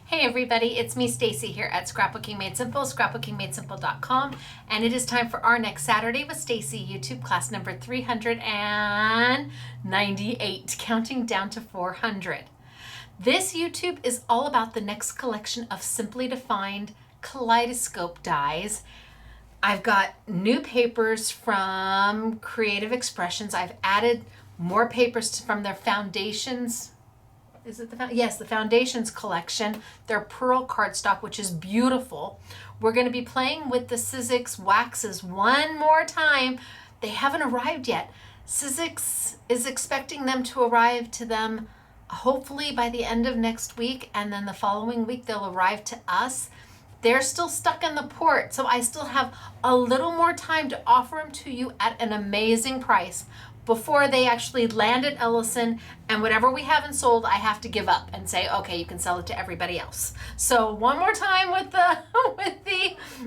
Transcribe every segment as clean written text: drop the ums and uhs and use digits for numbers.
Hey everybody, it's me Stacy here at Scrapbooking Made Simple, scrapbookingmadesimple.com, and it is time for our next Saturday with Stacy YouTube class number 398, counting down to 400. This YouTube is all about the next collection of simply defined Kaleidoscope dies. I've got new papers from Creative Expressions. I've added more papers from their foundations. Is it the Foundations collection, their pearl cardstock, which is beautiful. We're going to be playing with the Sizzix waxes one more time. They haven't arrived yet. Sizzix is expecting them to arrive to them hopefully by the end of next week, and then the following week they'll arrive to us. They're still stuck in the port, so I still have a little more time to offer them to you at an amazing price before they actually land at Ellison, and whatever we haven't sold, I have to give up and say, okay, you can sell it to everybody else. So one more time with the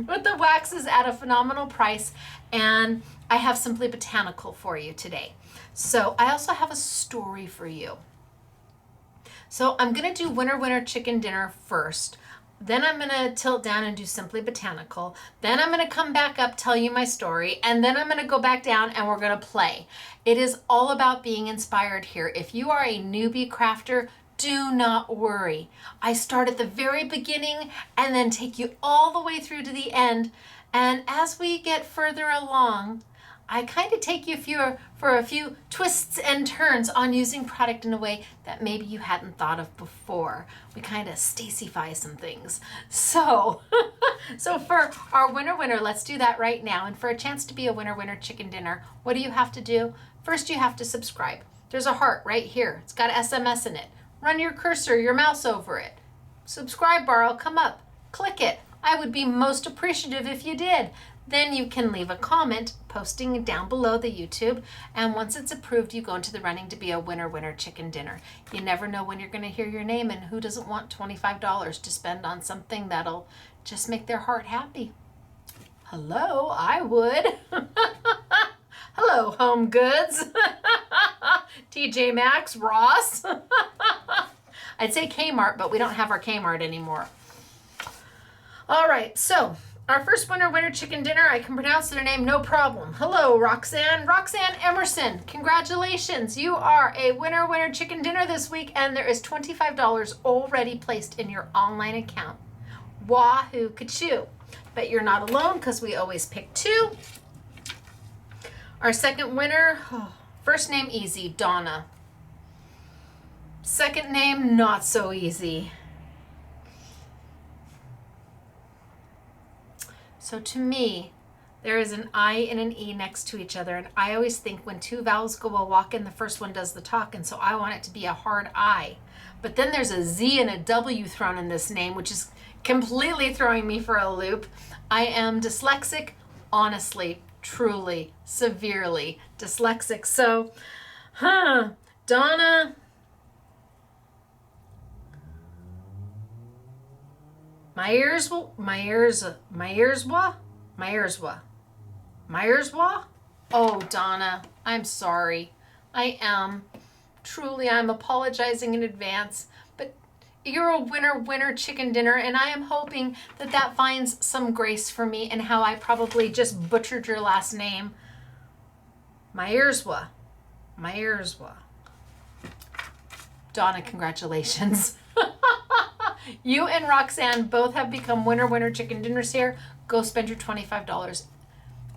with the waxes at a phenomenal price, and I have Simply Botanical for you today. So I also have a story for you. So I'm gonna do Winner Chicken Dinner first. Then I'm going to tilt down and do Simply Botanical. Then I'm going to come back up, tell you my story, and then I'm going to go back down and we're going to play. It is all about being inspired here. If you are a newbie crafter, do not worry. I start at the very beginning and then take you all the way through to the end. And as we get further along, I kind of take you for a few twists and turns on using product in a way that maybe you hadn't thought of before. We kind of Stacyfy some things. So, so for our winner, let's do that right now. And for a chance to be a winner chicken dinner, what do you have to do? First, you have to subscribe. There's a heart right here. It's got SMS in it. Run your cursor, your mouse over it. Subscribe bar will come up. Click it. I would be most appreciative if you did. Then you can leave a comment posting it down below the YouTube, and once it's approved, you go into the running to be a winner chicken dinner. You never know when you're going to hear your name, and who doesn't want $25 to spend on something that'll just make their heart happy? Hello, I would. Hello, Home Goods. TJ Maxx, Ross. I'd say Kmart, but we don't have our Kmart anymore. All right, so our first winner chicken dinner, I can pronounce their name no problem. Hello, Roxanne Emerson. Congratulations. You are a winner chicken dinner this week, and there is $25 already placed in your online account. Wahoo kachoo. But you're not alone because we always pick two. Our second winner, first name easy, Donna. Second name not so easy. So to me, there is an I and an E next to each other. And I always think when two vowels go a walk in, the first one does the talk. And so I want it to be a hard I. But then there's a Z and a W thrown in this name, which is completely throwing me for a loop. I am dyslexic, honestly, truly, severely dyslexic. So, Donna. Myerswa? Oh, Donna, I'm sorry. I'm apologizing in advance, but you're a winner chicken dinner, and I am hoping that that finds some grace for me in how I probably just butchered your last name. Myerswa. Donna, congratulations. You and Roxanne both have become winner chicken dinners here. Go spend your $25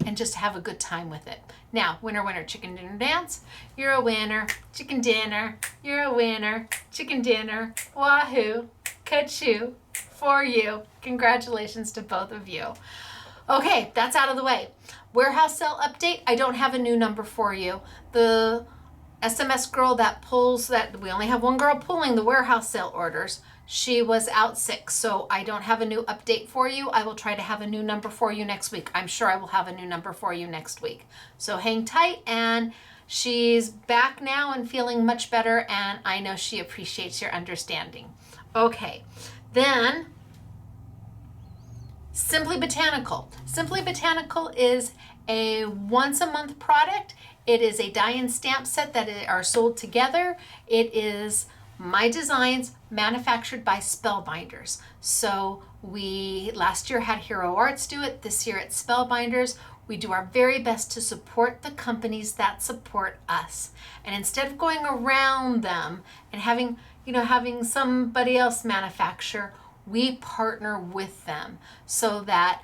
and just have a good time with it. Now, winner chicken dinner dance. You're a winner chicken dinner. You're a winner chicken dinner. Wahoo, kachoo for you. Congratulations to both of you. Okay, that's out of the way. Warehouse sale update. I don't have a new number for you. The SMS girl that pulls that, we only have one girl pulling the warehouse sale orders. She was out sick, so I don't have a new update for you. I will try to have a new number for you next week. I'm sure I will have a new number for you next week. So hang tight, and she's back now and feeling much better, and I know she appreciates your understanding. Okay, then Simply Botanical. Simply Botanical is a once a month product. It is a die and stamp set that are sold together. It is My designs manufactured by Spellbinders. So we last year had Hero Arts do it, this year it's Spellbinders. We do our very best to support the companies that support us. And instead of going around them and having somebody else manufacture, we partner with them so that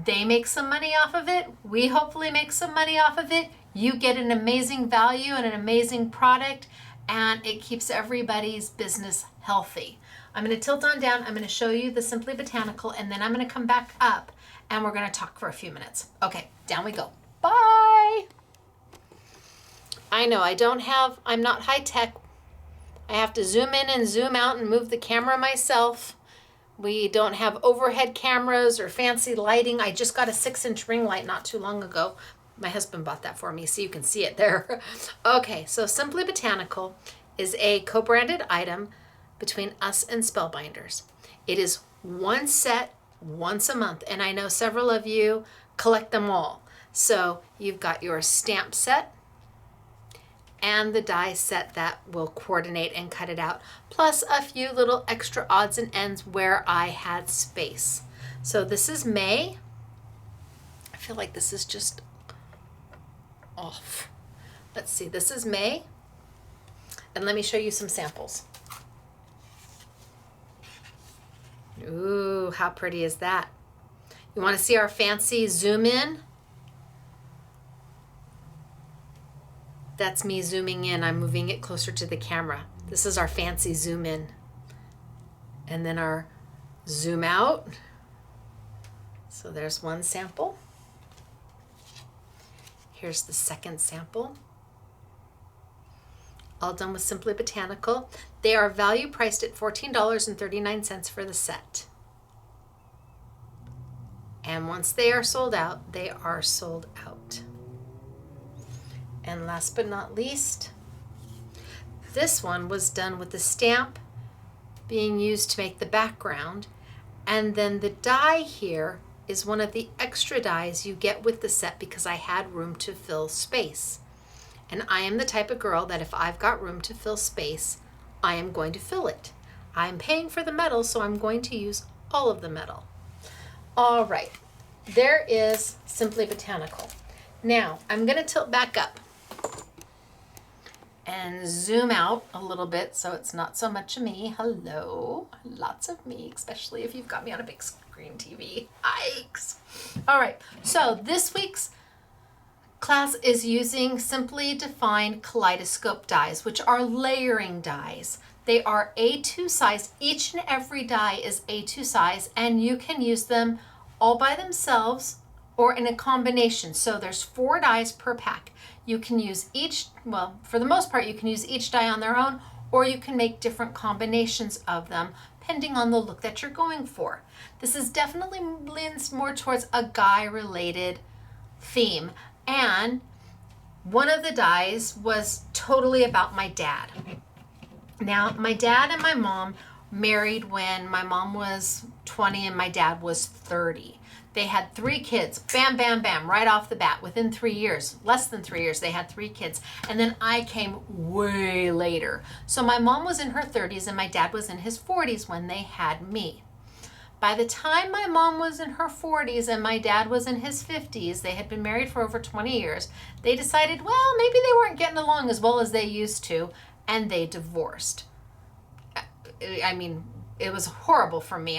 they make some money off of it. We hopefully make some money off of it. You get an amazing value and an amazing product, and it keeps everybody's business healthy. I'm going to tilt on down. I'm going to show you the Simply Botanical, and then I'm going to come back up and we're going to talk for a few minutes. Okay, down we go. Bye. I know I'm not high tech. I have to zoom in and zoom out and move the camera myself. We don't have overhead cameras or fancy lighting. I just got a 6-inch ring light not too long ago. My husband bought that for me, so you can see it there. Okay, so Simply Botanical is a co-branded item between us and Spellbinders. It is one set once a month, and I know several of you collect them all. So you've got your stamp set and the die set that will coordinate and cut it out, plus a few little extra odds and ends where I had space. So this is May. I feel like this is just off. Let's see, this is May. And let me show you some samples. Ooh, how pretty is that? You want to see our fancy zoom in? That's me zooming in. I'm moving it closer to the camera. This is our fancy zoom in. And then our zoom out. So there's one sample. Here's the second sample. All done with Simply Botanical. They are value priced at $14.39 for the set. And once they are sold out, they are sold out. And last but not least, this one was done with the stamp being used to make the background. And then the die here is one of the extra dies you get with the set because I had room to fill space. And I am the type of girl that if I've got room to fill space, I am going to fill it. I'm paying for the metal, so I'm going to use all of the metal. All right, there is Simply Botanical. Now, I'm going to tilt back up and zoom out a little bit so it's not so much of me. Hello, lots of me, especially if you've got me on a big screen TV. Yikes. All right, so this week's class is using Simply Defined Kaleidoscope dies, which are layering dies. They are A2 size. Each and every die is A2 size, and you can use them all by themselves or in a combination. So there's 4 dies per pack. You can use each, well, for the most part, you can use each die on their own, or you can make different combinations of them depending on the look that you're going for. This is definitely leans more towards a guy-related theme. And one of the dies was totally about my dad. Now, my dad and my mom married when my mom was 20 and my dad was 30. They had 3 kids, bam, bam, bam, right off the bat. Within 3 years, less than 3 years, they had 3 kids. And then I came way later. So my mom was in her 30s and my dad was in his 40s when they had me. By the time my mom was in her 40s and my dad was in his 50s, they had been married for over 20 years, they decided, well, maybe they weren't getting along as well as they used to, and they divorced. I mean, it was horrible for me.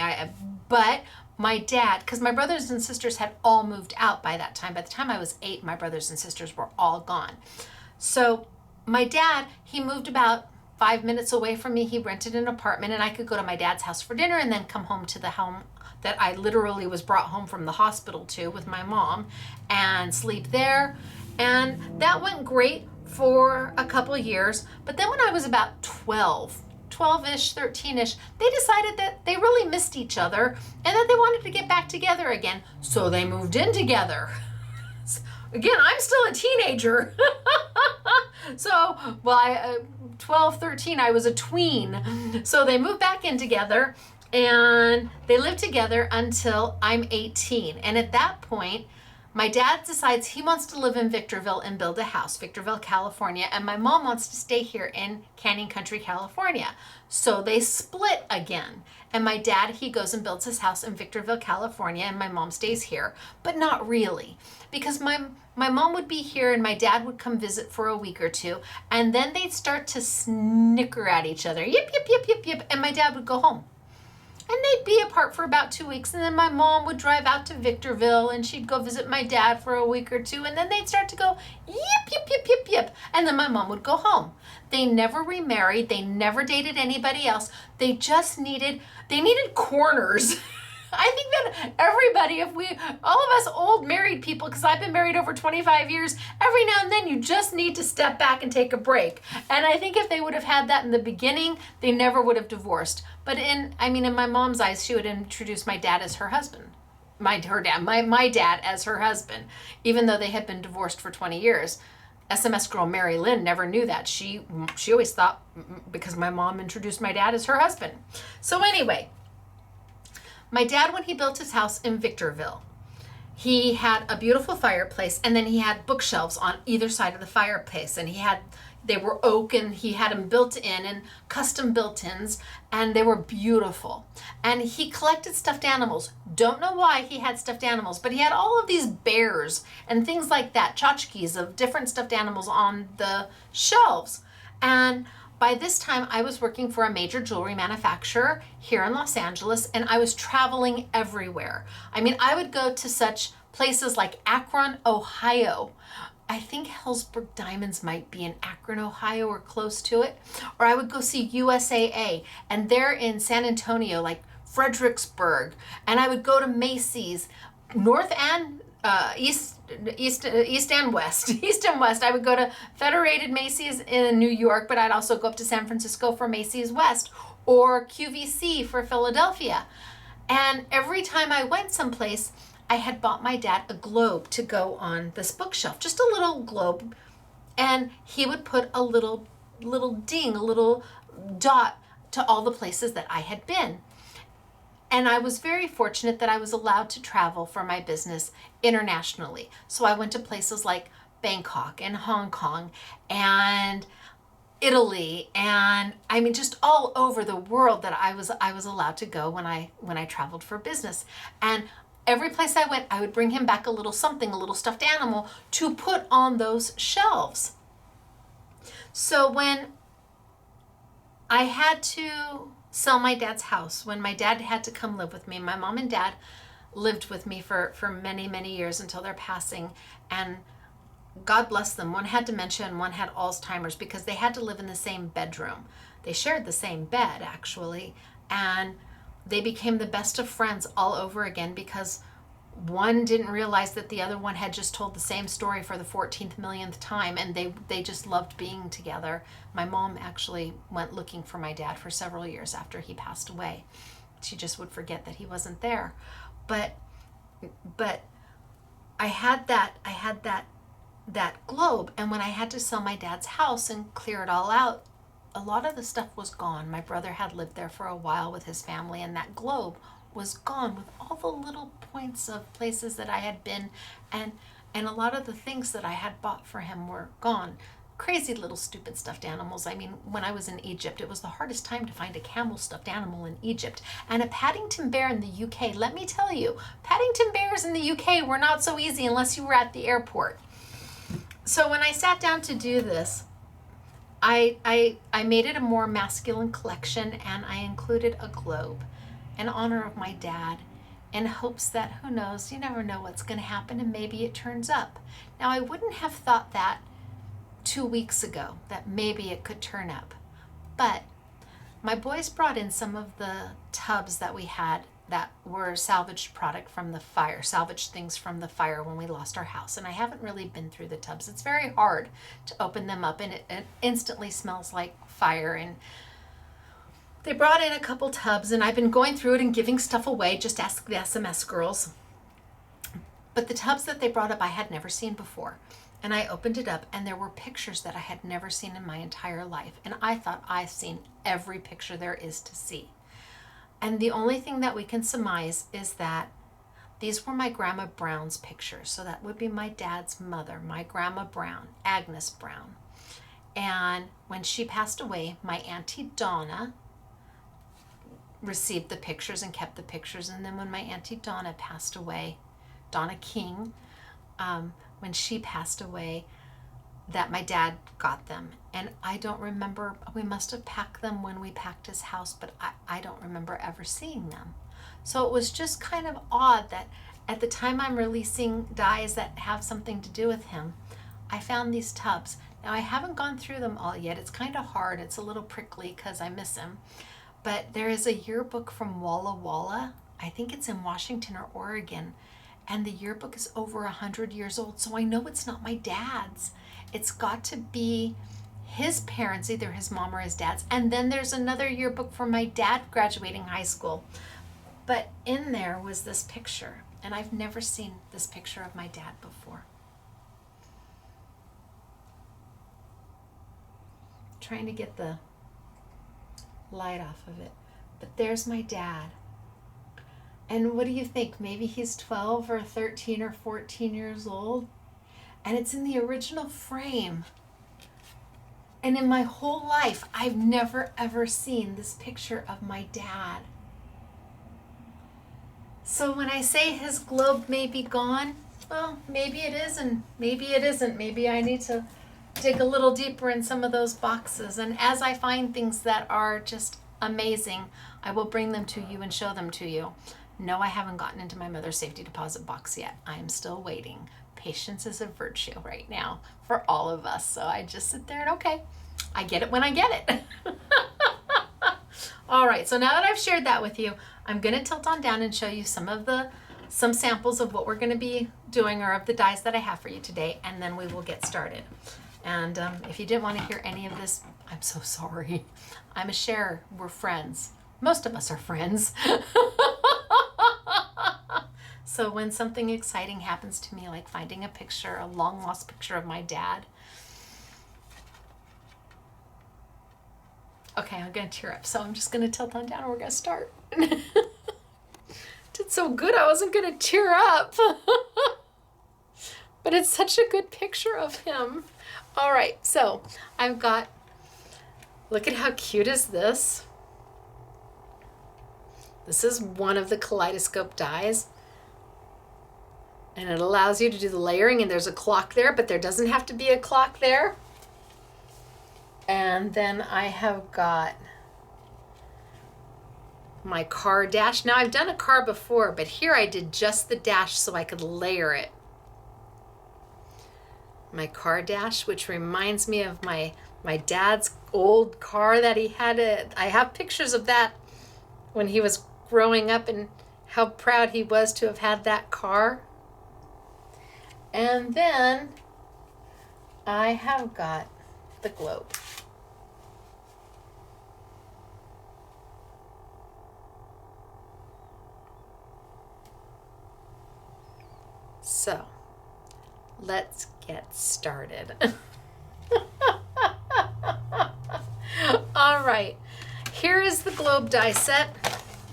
But my dad, because my brothers and sisters had all moved out by that time. By the time I was 8, my brothers and sisters were all gone. So my dad, he moved about 5 minutes away from me. He rented an apartment, and I could go to my dad's house for dinner and then come home to the home that I literally was brought home from the hospital to with my mom and sleep there. And that went great for a couple years. But then when I was about 12-ish, 13-ish, they decided that they really missed each other and that they wanted to get back together again. So they moved in together. Again, I'm still a teenager. So, well, 12, 13, I was a tween. So they moved back in together and they lived together until I'm 18. And at that point, My dad decides he wants to live in Victorville and build a house, Victorville, California, and my mom wants to stay here in Canyon Country, California. So they split again. And my dad, he goes and builds his house in Victorville, California, and my mom stays here, but not really, because my mom would be here and my dad would come visit for a week or two, and then they'd start to snicker at each other, yip, yip, yip, yip, yip, and my dad would go home. And they'd be apart for about 2 weeks, and then my mom would drive out to Victorville and she'd go visit my dad for a week or two, and then they'd start to go yip, yip, yip, yip, yip, and then my mom would go home. They never remarried, they never dated anybody else. They needed corners. I think that everybody, all of us old married people, because I've been married over 25 years, every now and then you just need to step back and take a break. And I think if they would have had that in the beginning, they never would have divorced. But in my mom's eyes, she would introduce my dad as her husband. My dad as her husband, even though they had been divorced for 20 years. SMS girl Mary Lynn never knew that. She always thought, because my mom introduced my dad as her husband. So anyway, my dad, when he built his house in Victorville, he had a beautiful fireplace, and then he had bookshelves on either side of the fireplace, and they were oak, and he had them built in and custom built-ins, and they were beautiful. And he collected stuffed animals. Don't know why he had stuffed animals, but he had all of these bears and things like that, tchotchkes of different stuffed animals on the shelves. And by this time, I was working for a major jewelry manufacturer here in Los Angeles, and I was traveling everywhere. I would go to such places like Akron, Ohio. I think Hellsberg Diamonds might be in Akron, Ohio, or close to it. Or I would go see USAA, and they're in San Antonio, like Fredericksburg. And I would go to Macy's, North and East and West. East and West. I would go to Federated Macy's in New York, but I'd also go up to San Francisco for Macy's West, or QVC for Philadelphia. And every time I went someplace, I had bought my dad a globe to go on this bookshelf, just a little globe, and he would put a little ding, a little dot to all the places that I had been. And I was very fortunate that I was allowed to travel for my business internationally. So I went to places like Bangkok and Hong Kong and Italy, and just all over the world that I was allowed to go when I traveled for business. And every place I went, I would bring him back a little something, a little stuffed animal to put on those shelves. So when I had to sell my dad's house, when my dad had to come live with me, my mom and dad lived with me for many, many years until their passing, and God bless them. One had dementia and one had Alzheimer's, because they had to live in the same bedroom. They shared the same bed, actually, and they became the best of friends all over again, because one didn't realize that the other one had just told the same story for the 14th millionth time, and they just loved being together. My mom actually went looking for my dad for several years after he passed away. She just would forget that he wasn't there. But I had that globe, and when I had to sell my dad's house and clear it all out, a lot of the stuff was gone. My brother had lived there for a while with his family, and that globe was gone with all the little points of places that I had been, and a lot of the things that I had bought for him were gone. Crazy little stupid stuffed animals. When I was in Egypt, it was the hardest time to find a camel stuffed animal in Egypt. And a Paddington bear in the UK, let me tell you, Paddington bears in the UK were not so easy unless you were at the airport. So when I sat down to do this, I made it a more masculine collection, and I included a globe in honor of my dad, in hopes that, who knows, you never know what's going to happen, and maybe it turns up. Now, I wouldn't have thought that 2 weeks ago, that maybe it could turn up. But my boys brought in some of the tubs that we had that were salvaged product from the fire, salvaged things from the fire when we lost our house. And I haven't really been through the tubs. It's very hard to open them up, and it instantly smells like fire. And they brought in a couple tubs, and I've been going through it and giving stuff away. Just ask the SMS girls. But the tubs that they brought up, I had never seen before. And I opened it up, and there were pictures that I had never seen in my entire life. And I thought I've seen every picture there is to see. And the only thing that we can surmise is that These were my Grandma Brown's pictures. So that would be my dad's mother, my Grandma Brown, Agnes Brown. And when she passed away, my Auntie Donna received the pictures and kept the pictures. And then when my Auntie Donna passed away, Donna King, when she passed away, that my dad got them. And I don't remember, we must have packed them when we packed his house, but I don't remember ever seeing them. So it was just kind of odd that at the time I'm releasing dies that have something to do with him, I found these tubs. Now I haven't gone through them all yet. It's kind of hard. It's a little prickly because I miss him. But there is a yearbook from Walla Walla. I think it's in Washington or Oregon. And the yearbook is over 100 years old. So I know it's not my dad's. It's got to be his parents, either his mom or his dad's. And then there's another yearbook for my dad graduating high school. But in there was this picture. And I've never seen this picture of my dad before. Trying to get the light off of it. But there's my dad. And what do you think? Maybe he's 12 or 13 or 14 years old. And it's in the original frame. And in my whole life, I've never ever seen this picture of my dad. So when I say his globe may be gone, well, maybe it is and maybe it isn't. Maybe I need to dig a little deeper in some of those boxes. And as I find things that are just amazing, I will bring them to you and show them to you. No, I haven't gotten into my mother's safety deposit box yet. I am still waiting. Patience is a virtue right now for all of us. So I just sit there and okay, I get it when I get it. All right, so now that I've shared that with you, I'm gonna tilt on down and show you some samples of what we're gonna be doing or of the dies that I have for you today, and then we will get started. And if you didn't want to hear any of this, I'm so sorry. I'm a sharer, we're friends. Most of us are friends. So when something exciting happens to me, like finding a picture, a long lost picture of my dad. Okay, I'm gonna tear up. So I'm just gonna tilt on down and we're gonna start. Did so good, I wasn't gonna tear up. But it's such a good picture of him. All right, so I've got, look at how cute is this. This is one of the Kaleidoscope dies. And it allows you to do the layering, and there's a clock there, but there doesn't have to be a clock there. And then I have got my car dash. Now I've done a car before, but here I did just the dash so I could layer it. My car dash, which reminds me of my dad's old car that he had. I have pictures of that when he was growing up and how proud he was to have had that car. And then I have got the globe. So let's get started. All right, here is the globe die set.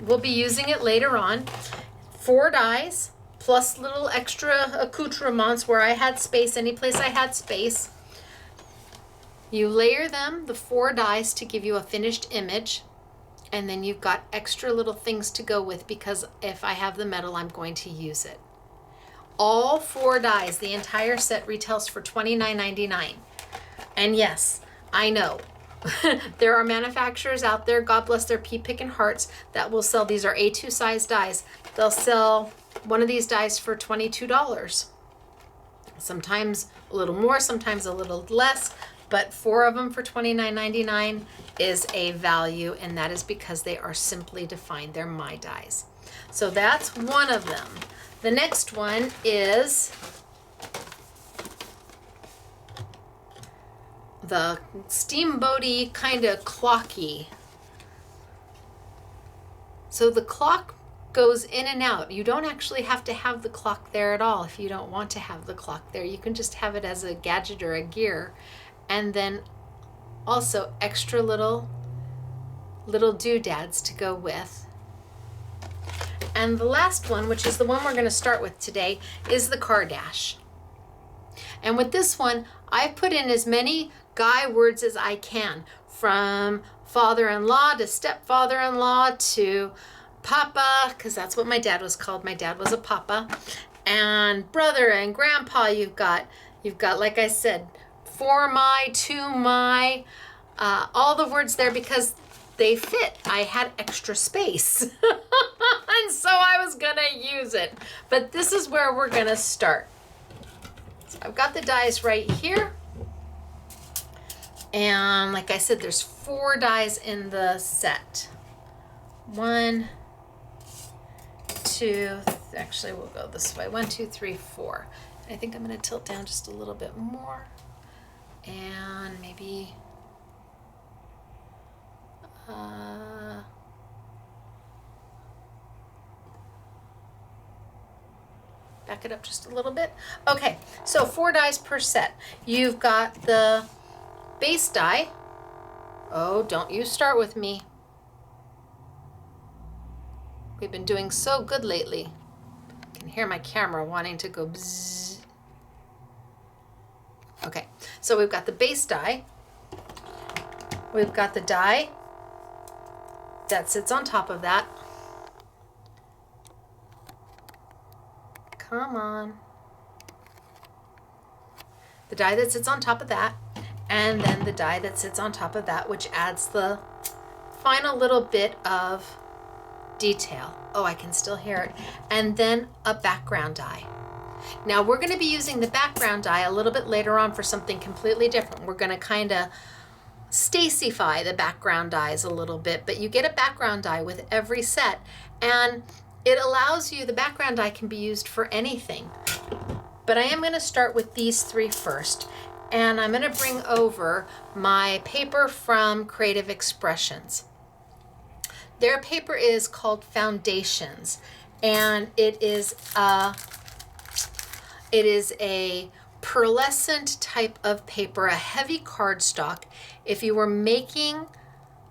We'll be using it later on. 4 dies plus little extra accoutrements where I had space, any place I had space. You layer them, the 4 dies, to give you a finished image. And then you've got extra little things to go with, because if I have the metal, I'm going to use it. All 4 dies, the entire set retails for $29.99. And yes, I know there are manufacturers out there, God bless their pea picking hearts, that will sell, these are A2 size dies. They'll sell one of these dies for $22. Sometimes a little more, sometimes a little less, but 4 of them for $29.99 is a value, and that is because they are simply defined. They're my dies. So that's one of them. The next one is the steamboaty kind of clocky. So the clock goes in and out. You don't actually have to have the clock there at all if you don't want to have the clock there. You can just have it as a gadget or a gear. And then also extra little doodads to go with. And the last one, which is the one we're going to start with today, is the car dash. And with this one, I've put in as many guy words as I can, from father-in-law to stepfather-in-law to papa, because that's what my dad was called. My dad was a papa. And brother and grandpa, you've got, like I said, for my, to my, all the words there because they fit. I had extra space. And so I was gonna use it. But this is where we're gonna start. So I've got the dies right here. And like I said, there's 4 dies in the set. 1, 2, actually we'll go this way. 1, 2, 3, 4. I think I'm gonna tilt down just a little bit more. And maybe, back it up just a little bit. Okay, so 4 dies per set. You've got the base die. Oh, don't you start with me. We've been doing so good lately. I can hear my camera wanting to go bzzz. Okay, so we've got the base die. We've got the die that sits on top of that. Come on. The die that sits on top of that, and then the die that sits on top of that, which adds the final little bit of detail. Oh, I can still hear it. And then a background die. Now we're going to be using the background die a little bit later on for something completely different. We're going to kind of Stacyfy the background dies a little bit, but you get a background die with every set, and it allows you, the background die can be used for anything. But I am going to start with these 3 first, and I'm going to bring over my paper from Creative Expressions. Their paper is called Foundations, and it is a pearlescent type of paper, a heavy cardstock. If you were making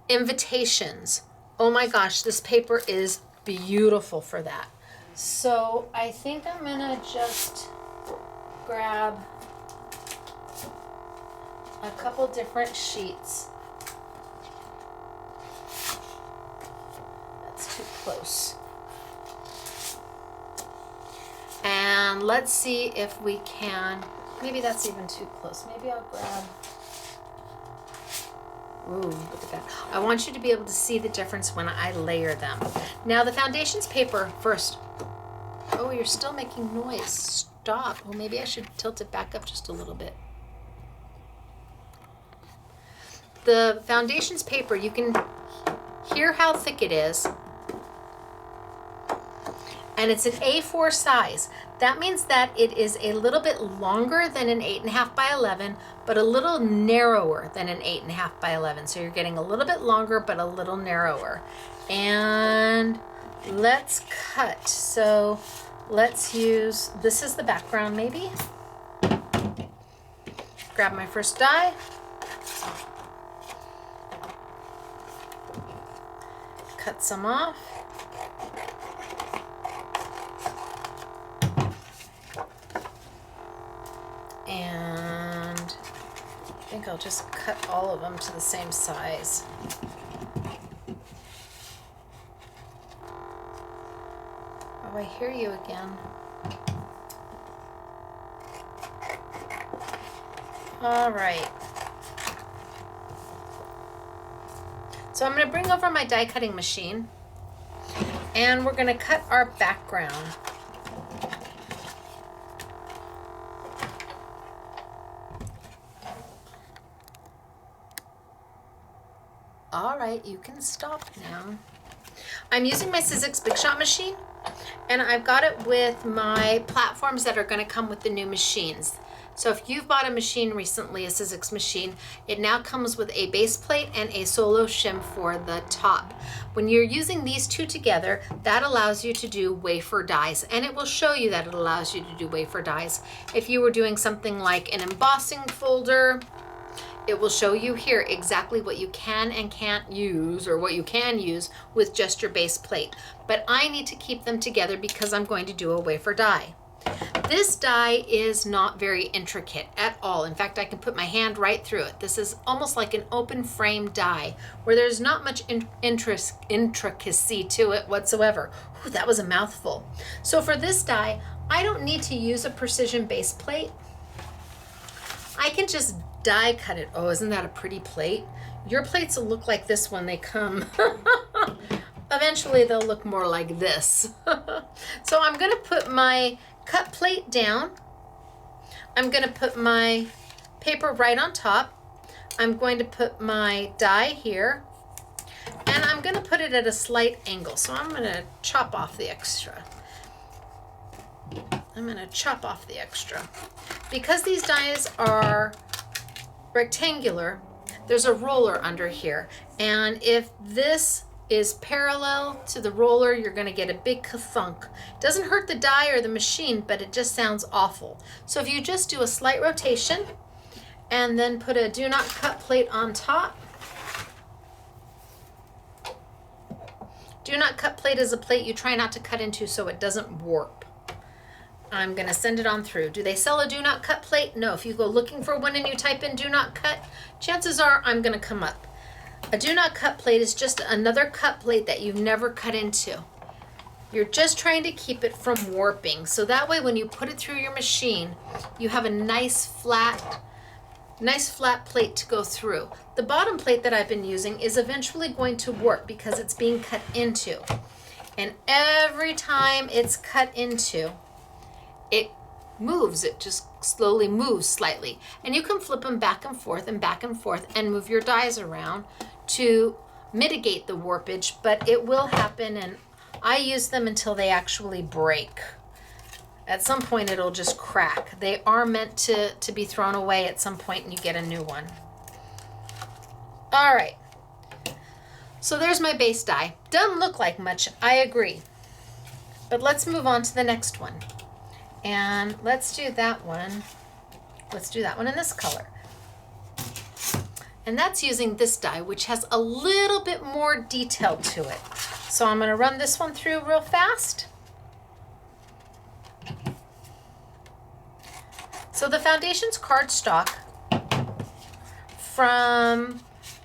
invitations, oh my gosh, this paper is beautiful for that. So I think I'm gonna just grab a couple different sheets. That's too close. And let's see if we can, maybe that's even too close. Maybe I'll grab, ooh, look at that. I want you to be able to see the difference when I layer them. Now the foundations paper first. Oh, you're still making noise. Stop. Well, maybe I should tilt it back up just a little bit. The foundations paper, you can hear how thick it is. And it's an A4 size. That means that it is a little bit longer than an 8.5 by 11, but a little narrower than an 8.5 by 11. So you're getting a little bit longer, but a little narrower. And let's cut. So let's use, this is the background maybe. Grab my first die. Cut some off. And I think I'll just cut all of them to the same size. Oh, I hear you again. All right. So I'm going to bring over my die cutting machine, and we're going to cut our background. All right, you can stop now. I'm using my Sizzix Big Shot machine, and I've got it with my platforms that are going to come with the new machines. So if you've bought a machine recently, a Sizzix machine, it now comes with a base plate and a solo shim for the top. When you're using these two together, that allows you to do wafer dies, and it will show you that it allows you to do wafer dies. If you were doing something like an embossing folder, It will show you here exactly what you can and can't use, or what you can use with just your base plate. But I need to keep them together because I'm going to do a wafer die. This die is not very intricate at all. In fact, I can put my hand right through it. This is almost like an open frame die where there's not much intricacy to it whatsoever. Ooh, that was a mouthful. So for this die, I don't need to use a precision base plate. I can just die cut it. Oh, isn't that a pretty plate? Your plates will look like this when they come. Eventually they'll look more like this. So I'm gonna put my cut plate down. I'm gonna put my paper right on top. I'm going to put my die here, and I'm gonna put it at a slight angle. So I'm gonna chop off the extra. Because these dies are rectangular, there's a roller under here. And if this is parallel to the roller, you're gonna get a big ka-thunk. Doesn't hurt the die or the machine, but it just sounds awful. So if you just do a slight rotation and then put a do not cut plate on top. Do not cut plate is a plate you try not to cut into so it doesn't warp. I'm gonna send it on through. Do they sell a do not cut plate? No. If you go looking for one and you type in do not cut, chances are I'm gonna come up. A do not cut plate is just another cut plate that you've never cut into. You're just trying to keep it from warping. So that way when you put it through your machine, you have a nice flat plate to go through. The bottom plate that I've been using is eventually going to warp because it's being cut into. And every time it's cut into, it moves. It just slowly moves slightly. And you can flip them back and forth and move your dies around to mitigate the warpage, but it will happen, and I use them until they actually break. At some point it'll just crack. They are meant to be thrown away at some point and you get a new one. All right, so there's my base die. Doesn't look like much, I agree. But let's move on to the next one. And let's do that one. Let's do that one in this color. And that's using this die, which has a little bit more detail to it. So I'm gonna run this one through real fast. So the foundation's cardstock from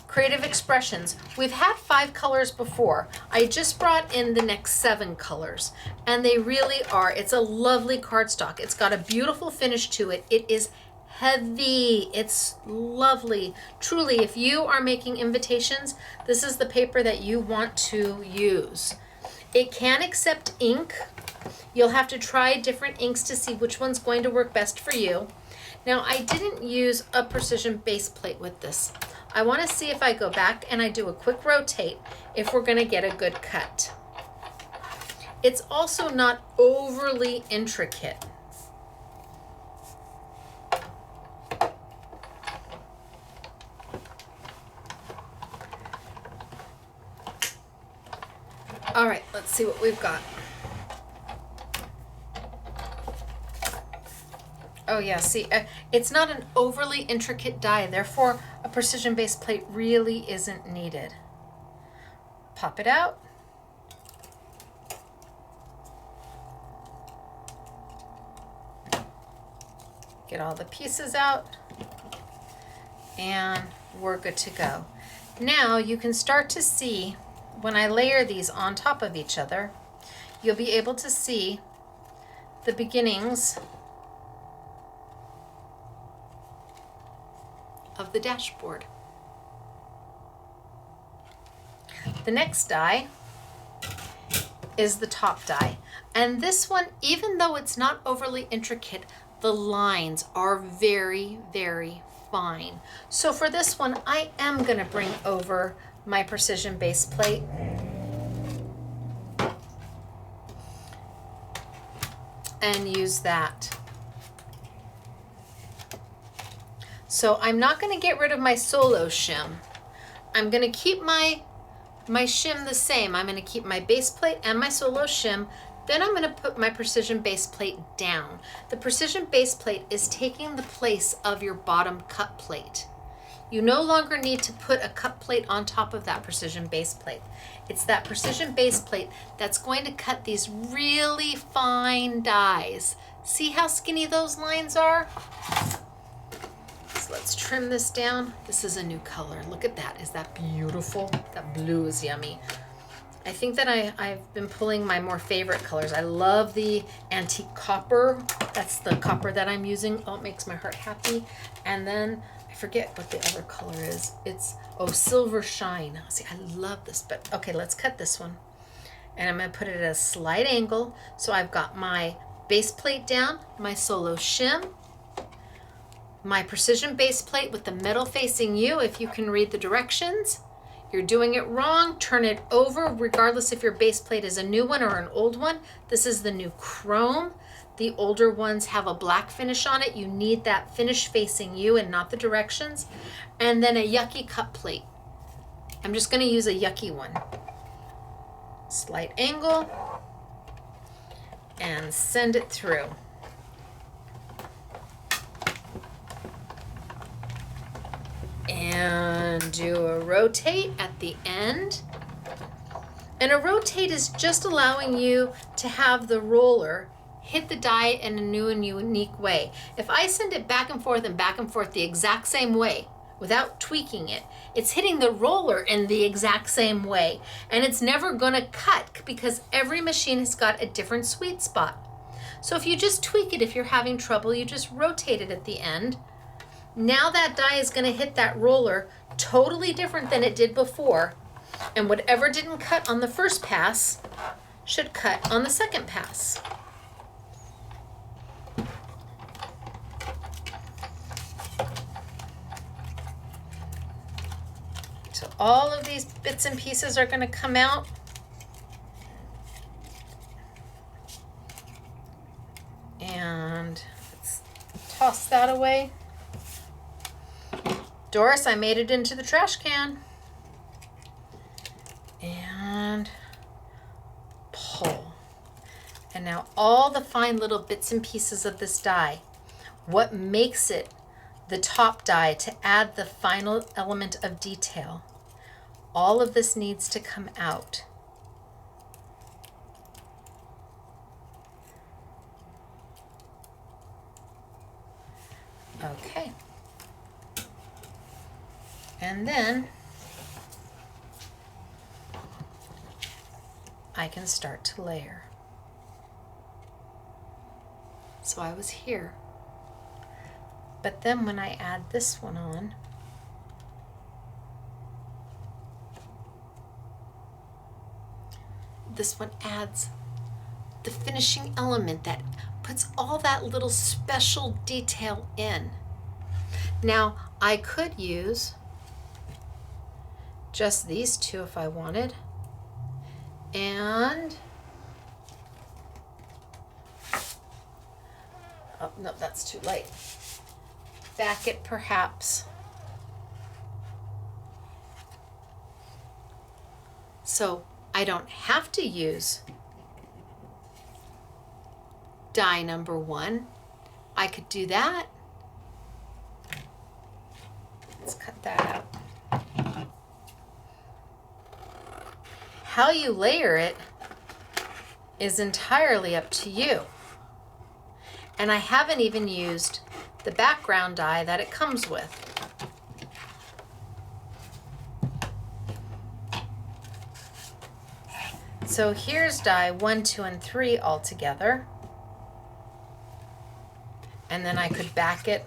Creative Expressions. We've had 5 colors before. I just brought in the next 7 colors, and they really are. It's a lovely cardstock. It's got a beautiful finish to it. It is heavy. It's lovely. Truly, if you are making invitations, this is the paper that you want to use. It can accept ink. You'll have to try different inks to see which one's going to work best for you. Now, I didn't use a precision base plate with this. I want to see if I go back and I do a quick rotate if we're going to get a good cut. It's also not overly intricate. All right, let's see what we've got. Oh yeah, see, it's not an overly intricate die, therefore a precision base plate really isn't needed. Pop it out. Get all the pieces out, and we're good to go. Now you can start to see, when I layer these on top of each other, you'll be able to see the beginnings of the dashboard. The next die is the top die. And this one, even though it's not overly intricate, the lines are very, very fine. So for this one, I am gonna bring over my precision base plate. And use that. So I'm not going to get rid of my solo shim. I'm going to keep my shim the same. I'm going to keep my base plate and my solo shim. Then I'm going to put my precision base plate down. The precision base plate is taking the place of your bottom cut plate. You no longer need to put a cut plate on top of that precision base plate. It's that precision base plate that's going to cut these really fine dies. See how skinny those lines are? So let's trim this down. This is a new color. Look at that. Is that beautiful? That blue is yummy. I think that I've been pulling my more favorite colors. I love the antique copper. That's the copper that I'm using. Oh, it makes my heart happy. And then I forget what the other color is. It's, oh, silver shine. See, I love this, but okay, let's cut this one. And I'm gonna put it at a slight angle. So I've got my base plate down, my solo shim, my precision base plate with the metal facing you, if you can read the directions. You're doing it wrong, turn it over, regardless if your base plate is a new one or an old one. This is the new chrome. The older ones have a black finish on it. You need that finish facing you and not the directions. And then a yucky cut plate. I'm just gonna use a yucky one. Slight angle and send it through. And do a rotate at the end. And a rotate is just allowing you to have the roller hit the die in a new and unique way. If I send it back and forth the exact same way without tweaking it, it's hitting the roller in the exact same way. And it's never gonna cut because every machine has got a different sweet spot. So if you just tweak it, if you're having trouble, you just rotate it at the end. Now that die is gonna hit that roller totally different than it did before. And whatever didn't cut on the first pass should cut on the second pass. So all of these bits and pieces are gonna come out. And let's toss that away. Doris, I made it into the trash can. And pull. And now all the fine little bits and pieces of this die, what makes it the top die to add the final element of detail, all of this needs to come out. Okay. And then I can start to layer. So I was here. But then when I add this one on, this one adds the finishing element that puts all that little special detail in. Now, I could use just these two if I wanted. And, oh, no, that's too late. Back it perhaps. So I don't have to use die number 1. I could do that. Let's cut that out. How you layer it is entirely up to you. And I haven't even used the background die that it comes with. So here's die 1, 2, and 3 all together. And then I could back it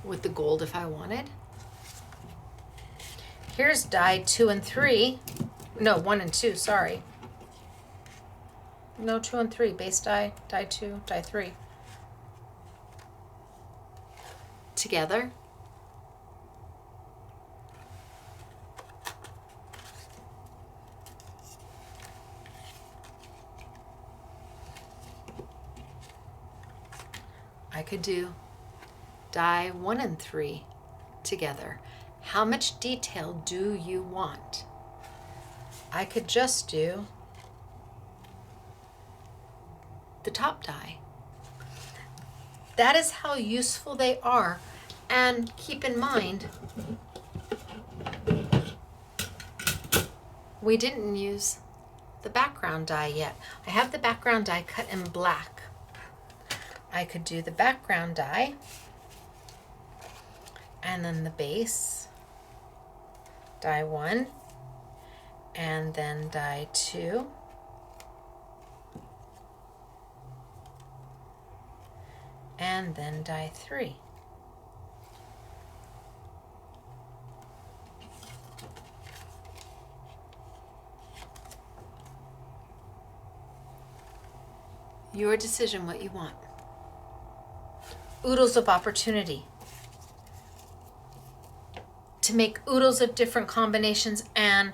with the gold if I wanted. Here's die 2 and 3. No, 1 and 2, sorry. No, 2 and 3, base die, die 2, die 3. Together. I could do die 1 and 3 together. How much detail do you want? I could just do the top die. That is how useful they are. And keep in mind, we didn't use the background die yet. I have the background die cut in black. I could do the background die and then the base, die 1, and then die 2, and then die 3. Your decision what you want. Oodles of opportunity. To make oodles of different combinations and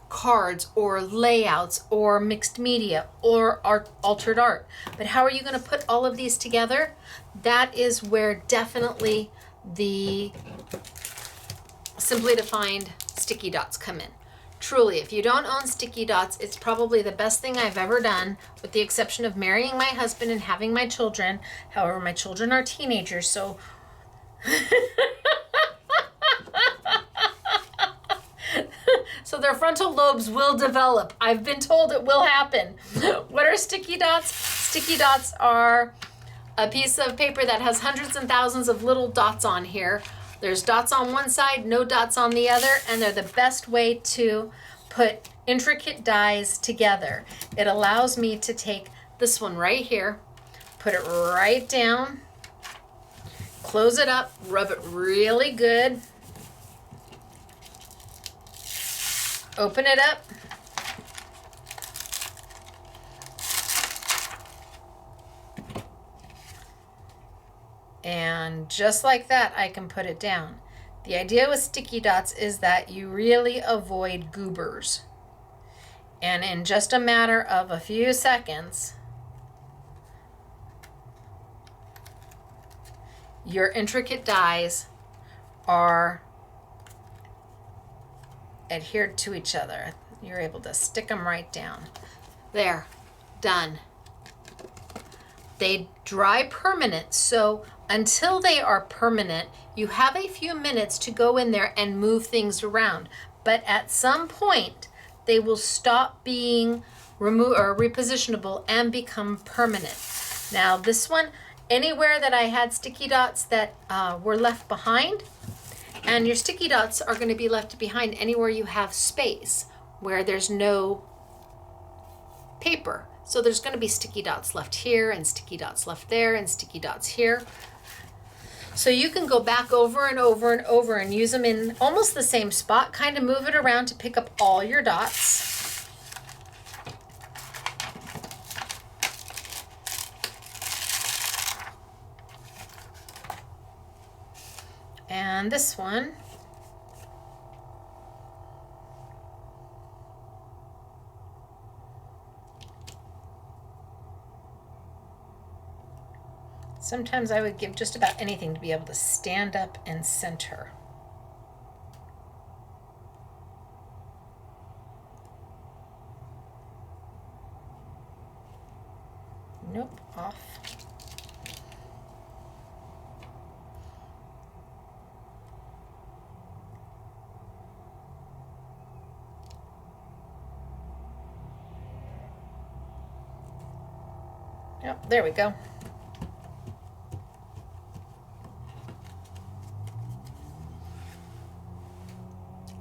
cards or layouts or mixed media or altered art. But how are you going to put all of these together? That is where definitely the Simply Defined sticky dots come in. Truly, if you don't own sticky dots, it's probably the best thing I've ever done, with the exception of marrying my husband and having my children. However, my children are teenagers, so so their frontal lobes will develop. I've been told it will happen. What are sticky dots? Sticky dots are a piece of paper that has hundreds and thousands of little dots on here. There's dots on one side, no dots on the other, and they're the best way to put intricate dies together. It allows me to take this one right here, put it right down, close it up, rub it really good, open it up, and just like that, I can put it down. The idea with sticky dots is that you really avoid goobers. And in just a matter of a few seconds, your intricate dies are adhered to each other. You're able to stick them right down. There, done. They dry permanent, so until they are permanent, you have a few minutes to go in there and move things around. But at some point, they will stop being repositionable and become permanent. Now this one, anywhere that I had sticky dots that were left behind, and your sticky dots are going to be left behind anywhere you have space where there's no paper. So there's going to be sticky dots left here and sticky dots left there and sticky dots here. So you can go back over and over and over and use them in almost the same spot, kind of move it around to pick up all your dots. And this one, sometimes I would give just about anything to be able to stand up and center. Nope, off. Yep, there we go.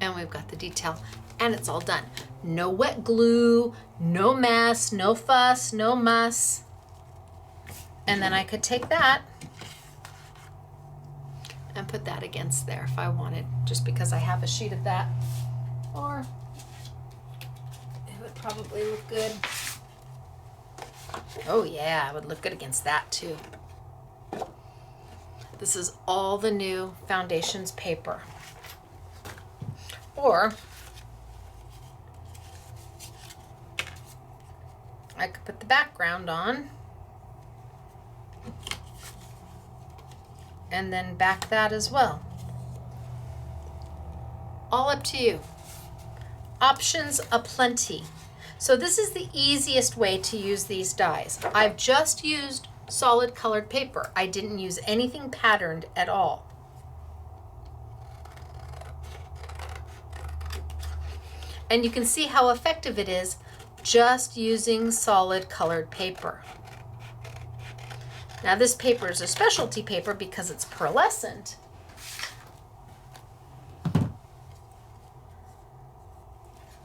And we've got the detail, and it's all done. No wet glue, no mess, no fuss, no muss. And then I could take that and put that against there if I wanted, just because I have a sheet of that. Or it would probably look good. Oh yeah, it would look good against that too. This is all the new Foundations paper. Or I could put the background on and then back that as well. All up to you. Options aplenty. So this is the easiest way to use these dies. I've just used solid colored paper. I didn't use anything patterned at all. And you can see how effective it is just using solid colored paper. Now this paper is a specialty paper because it's pearlescent.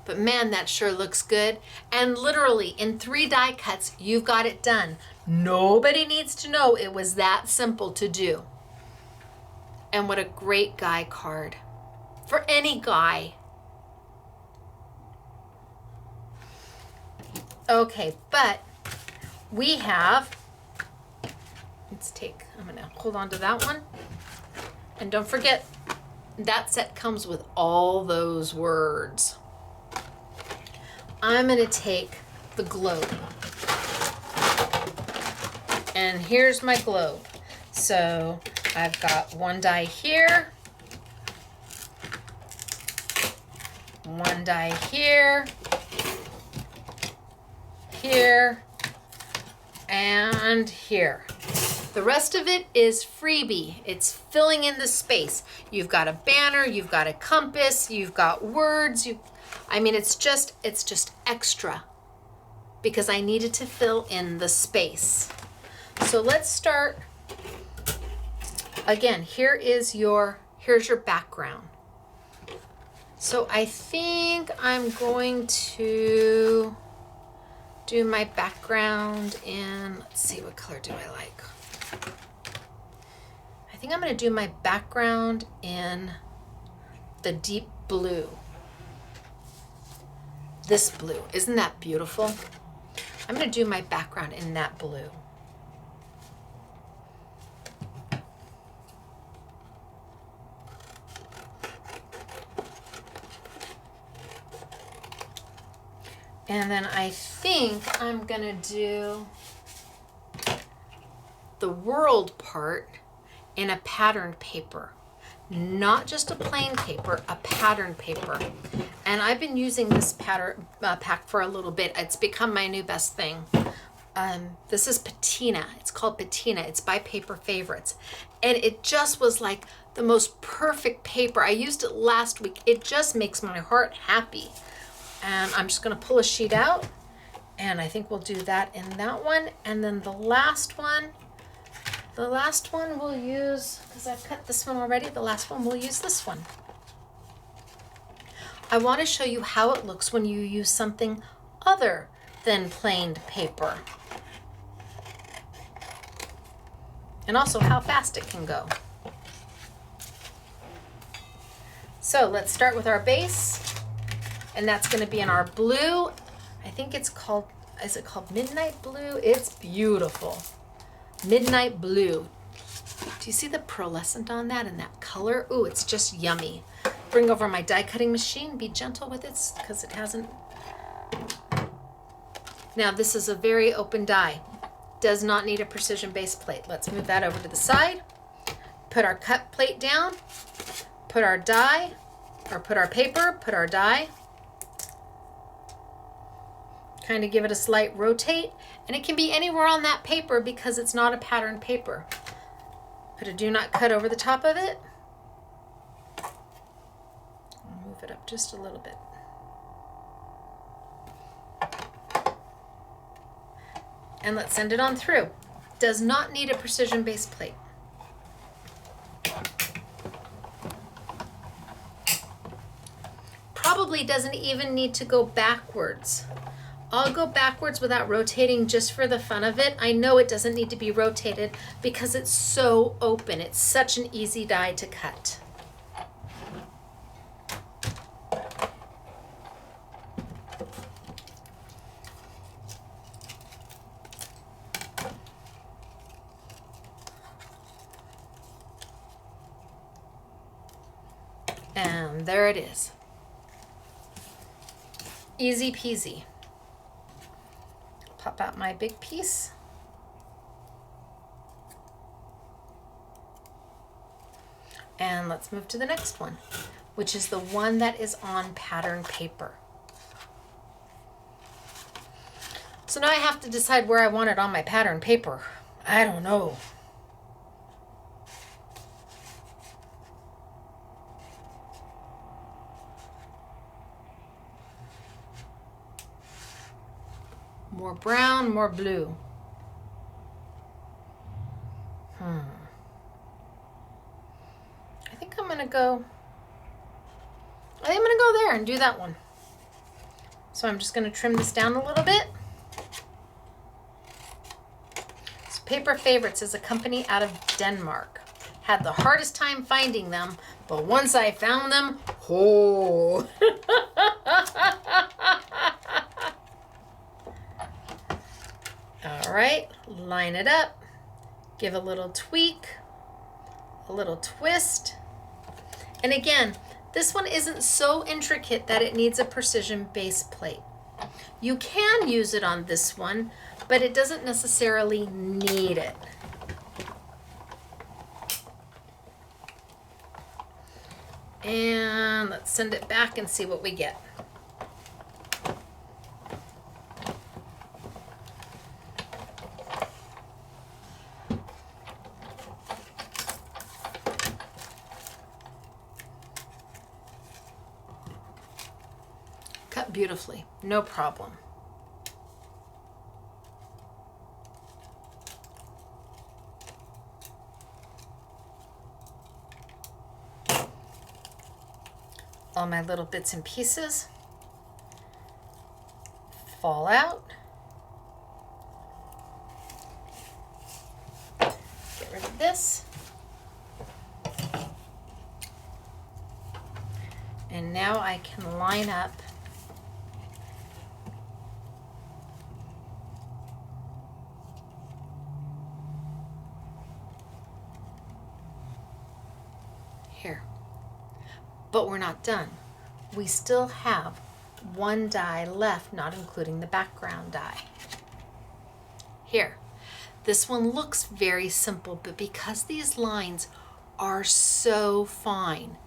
But man, that sure looks good. And literally in 3 die cuts, you've got it done. Nobody needs to know it was that simple to do. And what a great guy card for any guy. Okay, but we have, I'm gonna hold on to that one. And don't forget, that set comes with all those words. I'm gonna take the globe. And here's my globe. So I've got 1 die here, 1 die here, here, and here. The rest of it is freebie. It's filling in the space. You've got a banner, you've got a compass, you've got words, I mean, it's just extra because I needed to fill in the space. So let's start. Again, here's your background. So I think I'm going to do my background in, let's see, what color do I like? I think I'm going to do my background in the deep blue. This blue, isn't that beautiful? I'm going to do my background in that blue. And then I think I'm going to do the world part in a patterned paper. Not just a plain paper, a patterned paper. And I've been using this pattern pack for a little bit. It's become my new best thing. This is Patina. It's called Patina. It's by Paper Favorites. And it just was like the most perfect paper. I used it last week. It just makes my heart happy. And I'm just going to pull a sheet out. And I think we'll do that in that one. And then the last one we'll use, because I've cut this one already, the last one we'll use this one. I want to show you how it looks when you use something other than plain paper. And also how fast it can go. So let's start with our base. And that's going to be in our blue. I think it's called, is it called Midnight Blue? It's beautiful. Midnight Blue. Do you see the pearlescent on that and that color? Ooh, it's just yummy. Bring over my die cutting machine. Be gentle with it because it hasn't. Now this is a very open die. Does not need a precision base plate. Let's move that over to the side. Put our cut plate down. Put our die, or put our paper, put our die. Kind of give it a slight rotate, and it can be anywhere on that paper because it's not a patterned paper. Put a do not cut over the top of it. Move it up just a little bit. And let's send it on through. Does not need a precision base plate. Probably doesn't even need to go backwards. I'll go backwards without rotating just for the fun of it. I know it doesn't need to be rotated because it's so open. It's such an easy die to cut. And there it is. Easy peasy. Pop out my big piece. And let's move to the next one, which is the one that is on pattern paper. So now I have to decide where I want it on my pattern paper. I don't know. More brown, more blue. I think I'm gonna go there and do that one. So I'm just gonna trim this down a little bit. So Paper Favorites is a company out of Denmark. Had the hardest time finding them, but once I found them, oh. All right, line it up, give a little tweak, a little twist. And again, this one isn't so intricate that it needs a precision base plate. You can use it on this one, but it doesn't necessarily need it. And let's send it back and see what we get. Cut beautifully, no problem. All my little bits and pieces fall out. Get rid of this. And now I can line up here. But we're not done. We still have one die left, not including the background die. Here. This one looks very simple, but because these lines are so fine,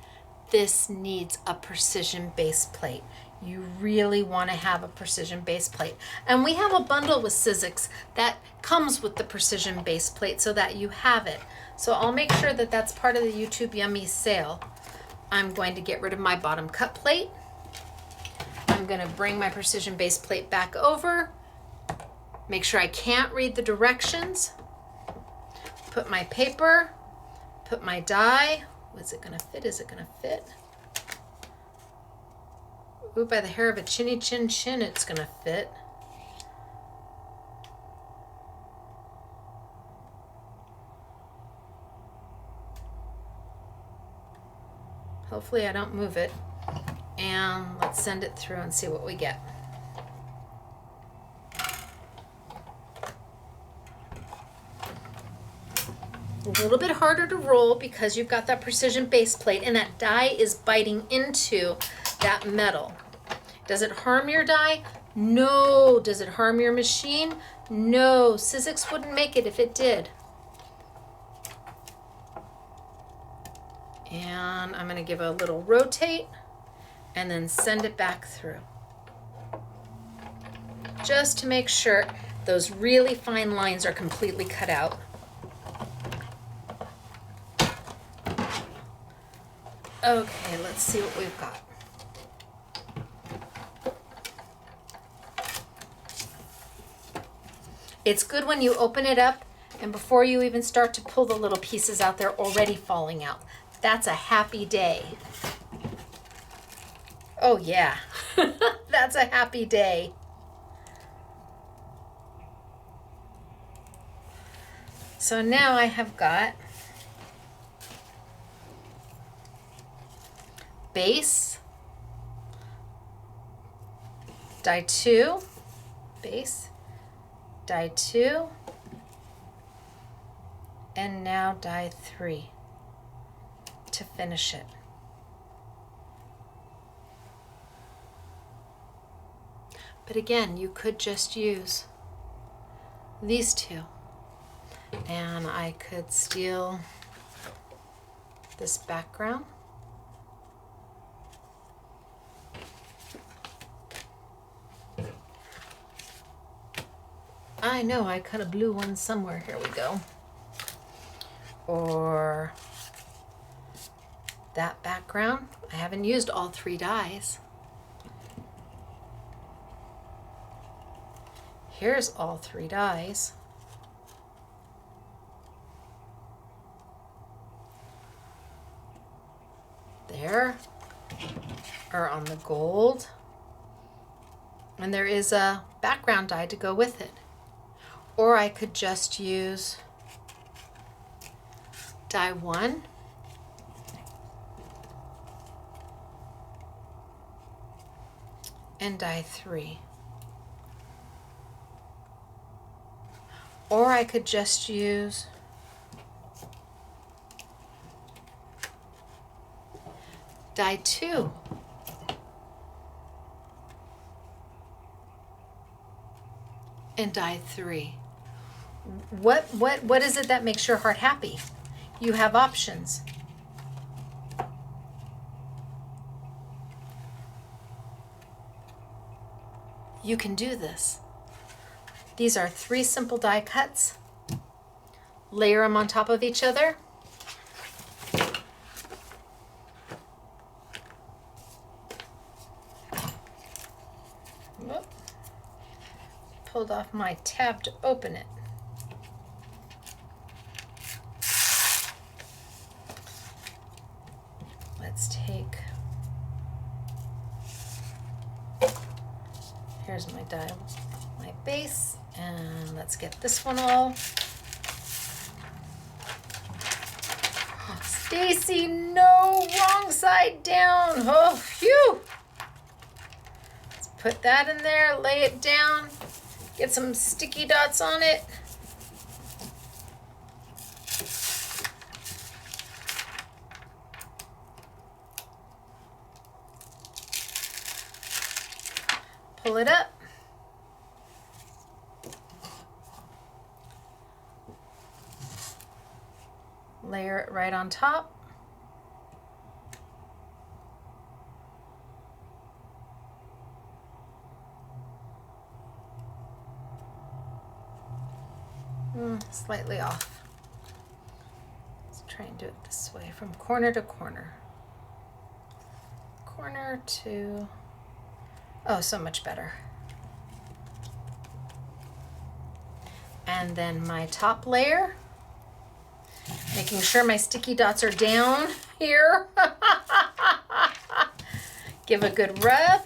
this needs a precision base plate. You really want to have a precision base plate. And we have a bundle with Sizzix that comes with the precision base plate so that you have it. So I'll make sure that that's part of the YouTube Yummy sale. I'm going to get rid of my bottom cut plate. I'm going to bring my precision base plate back over. Make sure I can't read the directions. Put my paper, put my die. Is it going to fit? Is it going to fit? Ooh, by the hair of a chinny chin chin, it's going to fit. Hopefully I don't move it. And let's send it through and see what we get. A little bit harder to roll because you've got that precision base plate and that die is biting into that metal. Does it harm your die? No. Does it harm your machine? No. Sizzix wouldn't make it if it did. And I'm going to give it a little rotate and then send it back through. Just to make sure those really fine lines are completely cut out. Okay, let's see what we've got. It's good when you open it up and before you even start to pull the little pieces out, they're already falling out. That's a happy day. Oh yeah, that's a happy day. So now I have got base, die 2, base, die 2, and now die 3 to finish it. But again, you could just use these two. And I could steal this background. I know I cut a blue one somewhere. Here we go. Or that background. I haven't used all 3 dyes. Here's all 3 dyes. There are on the gold. And there is a background dye to go with it. Or I could just use dye 1 and dye 3. Or I could just use dye 2 and dye 3. What is it that makes your heart happy? You have options. You can do this. These are 3 simple die cuts. Layer them on top of each other. Whoop. Pulled off my tab to open it. Let's take, here's my die, my base, and let's get this one all. Oh, Stacy, no, wrong side down. Oh, phew. Let's put that in there, lay it down, get some sticky dots on it. Pull it up. Layer it right on top. Slightly off. Let's try and do it this way, from corner to corner. Corner to... Oh, so much better. And then my top layer, making sure my sticky dots are down here. Give a good rub.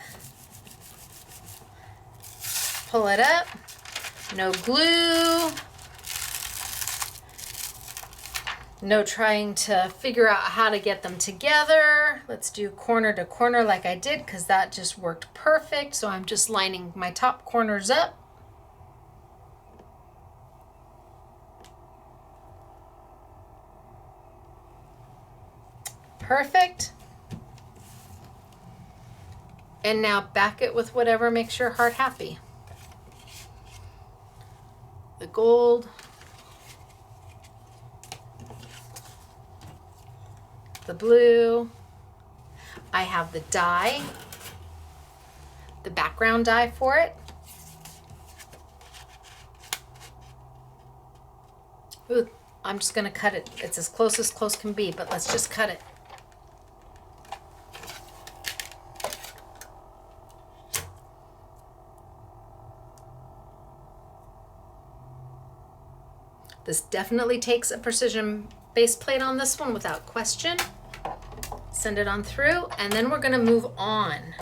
Pull it up. No glue. No trying to figure out how to get them together. Let's do corner to corner like I did, because that just worked perfect. So I'm just lining my top corners up. Perfect. And now back it with whatever makes your heart happy. The gold. The blue. I have the dye, the background dye for it. Ooh, I'm just gonna cut it. It's as close can be, but let's just cut it. This definitely takes a precision base plate on this one without question. Send it on through, and then we're gonna move on.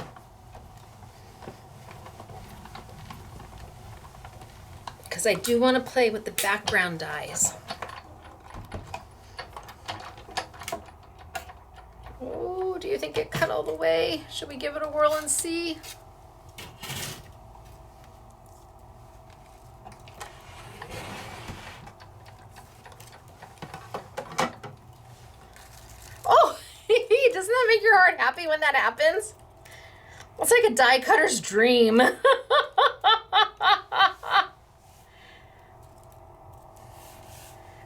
Because I do want to play with the background dyes. Oh, do you think it cut all the way? Should we give it a whirl and see? Doesn't that make your heart happy when that happens? It's like a die cutter's dream.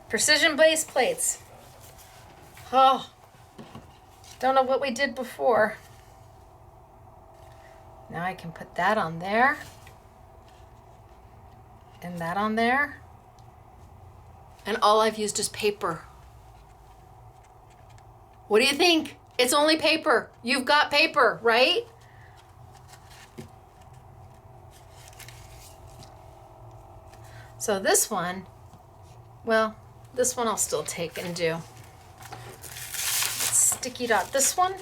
Precision base plates. Oh, don't know what we did before. Now I can put that on there. And that on there. And all I've used is paper. What do you think? It's only paper. You've got paper, right? So this one, well, this one I'll still take and do. Sticky dot this one.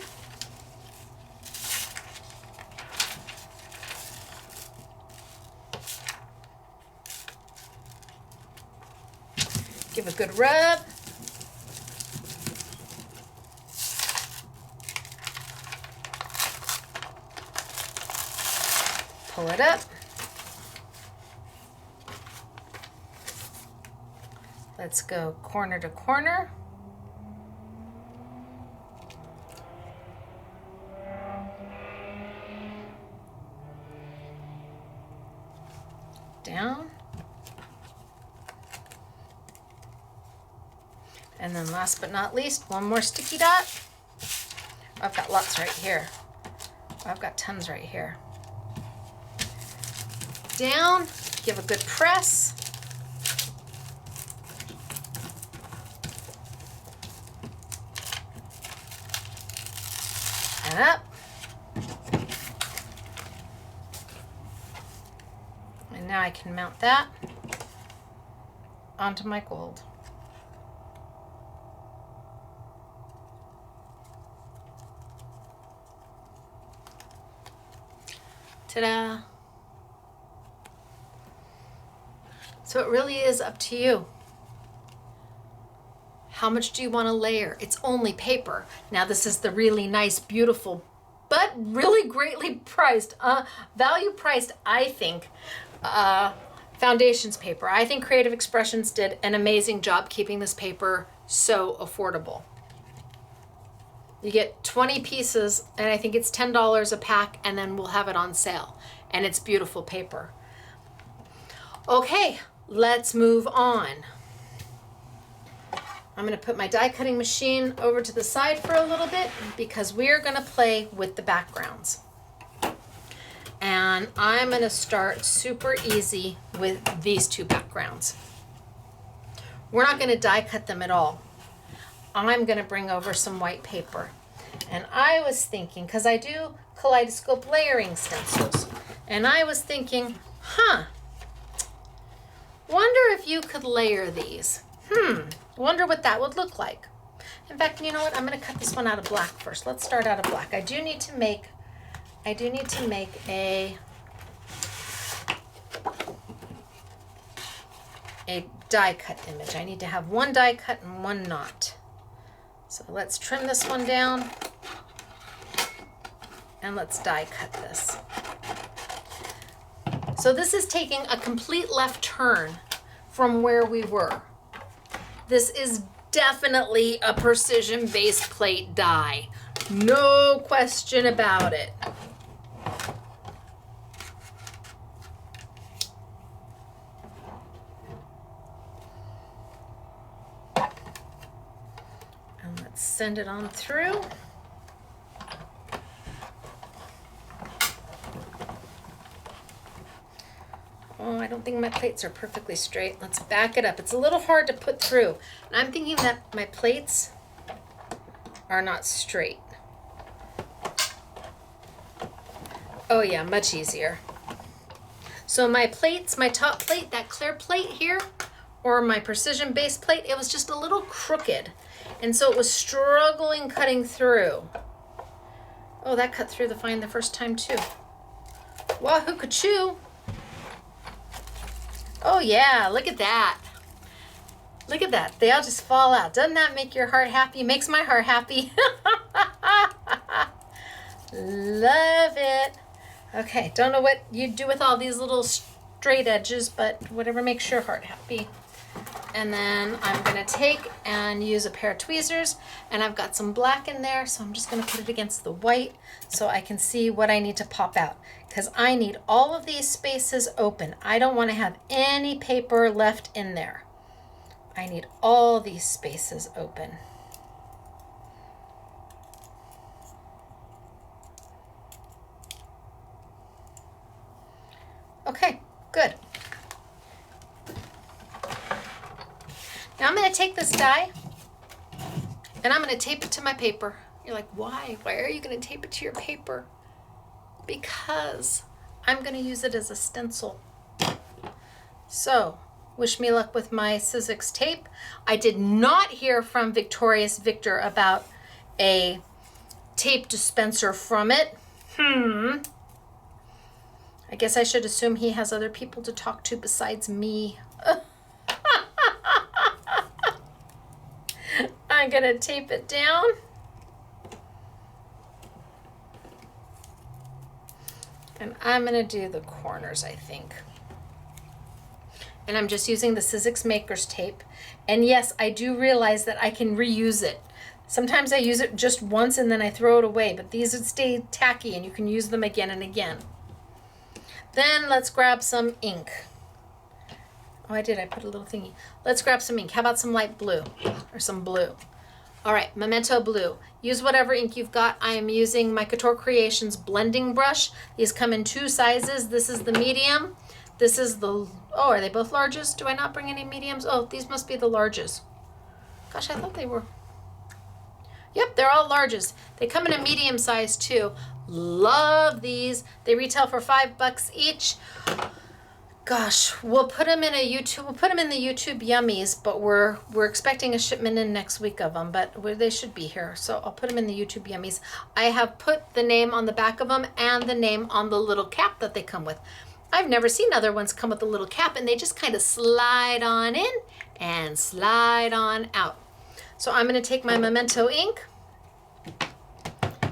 Give a good rub. Pull it up. Let's go corner to corner. Down. And then last but not least, one more sticky dot. I've got lots right here. I've got tons right here. Down, give a good press. And up. And now I can mount that onto my gold. Ta-da! So it really is up to you. How much do you want to layer? It's only paper. Now this is the really nice, beautiful, but really greatly priced, value priced, I think, foundations paper. I think Creative Expressions did an amazing job keeping this paper so affordable. You get 20 pieces, and I think it's $10 a pack, and then we'll have it on sale. And it's beautiful paper. Okay, let's move on. I'm gonna put my die cutting machine over to the side for a little bit because we're gonna play with the backgrounds. And I'm gonna start super easy with these two backgrounds. We're not gonna die cut them at all. I'm gonna bring over some white paper. And I was thinking, because I do Kaleidoscope layering stencils, and I was thinking, wonder if you could layer these. Wonder what that would look like. In fact, you know what? I'm gonna cut this one out of black first. Let's start out of black. I do need to make a die cut image. I need to have one die cut and one not. So let's trim this one down and let's die cut this. So this is taking a complete left turn from where we were. This is definitely a precision base plate die. No question about it. Send it on through. Oh, I don't think my plates are perfectly straight. Let's back it up. It's a little hard to put through. And I'm thinking that my plates are not straight. Oh yeah, much easier. So my plates, my top plate, that clear plate here, or my precision base plate, it was just a little crooked. And so it was struggling cutting through. Oh, that cut through the fine the first time too. Wahoo ka-choo. Oh yeah, look at that. Look at that, they all just fall out. Doesn't that make your heart happy? Makes my heart happy. Love it. Okay, don't know what you do with all these little straight edges, but whatever makes your heart happy. And then I'm gonna take and use a pair of tweezers, and I've got some black in there, so I'm just gonna put it against the white so I can see what I need to pop out, because I need all of these spaces open. I don't wanna have any paper left in there. I need all these spaces open. Okay, good. I'm going to take this die and I'm going to tape it to my paper. You're like, why? Why are you going to tape it to your paper? Because I'm going to use it as a stencil. So, wish me luck with my Sizzix tape. I did not hear from Victorious Victor about a tape dispenser from it. I guess I should assume he has other people to talk to besides me. I'm going to tape it down. And I'm going to do the corners, I think. And I'm just using the Sizzix Maker's tape. And yes, I do realize that I can reuse it. Sometimes I use it just once and then I throw it away, but these would stay tacky and you can use them again and again. Then let's grab some ink. Oh, I put a little thingy. Let's grab some ink. How about some light blue or some blue? All right, Memento Blue. Use whatever ink you've got. I am using my Couture Creations blending brush. These come in 2 sizes. This is the medium. This is the, oh, are they both larges? Do I not bring any mediums? Oh, these must be the larges. Gosh, I thought they were. Yep, they're all larges. They come in a medium size too. Love these. They retail for $5 each. Gosh, we'll put them in the YouTube Yummies, but we're expecting a shipment in next week of them, but they should be here. So I'll put them in the YouTube Yummies. I have put the name on the back of them and the name on the little cap that they come with. I've never seen other ones come with a little cap, and they just kind of slide on in and slide on out. So I'm going to take my Memento ink,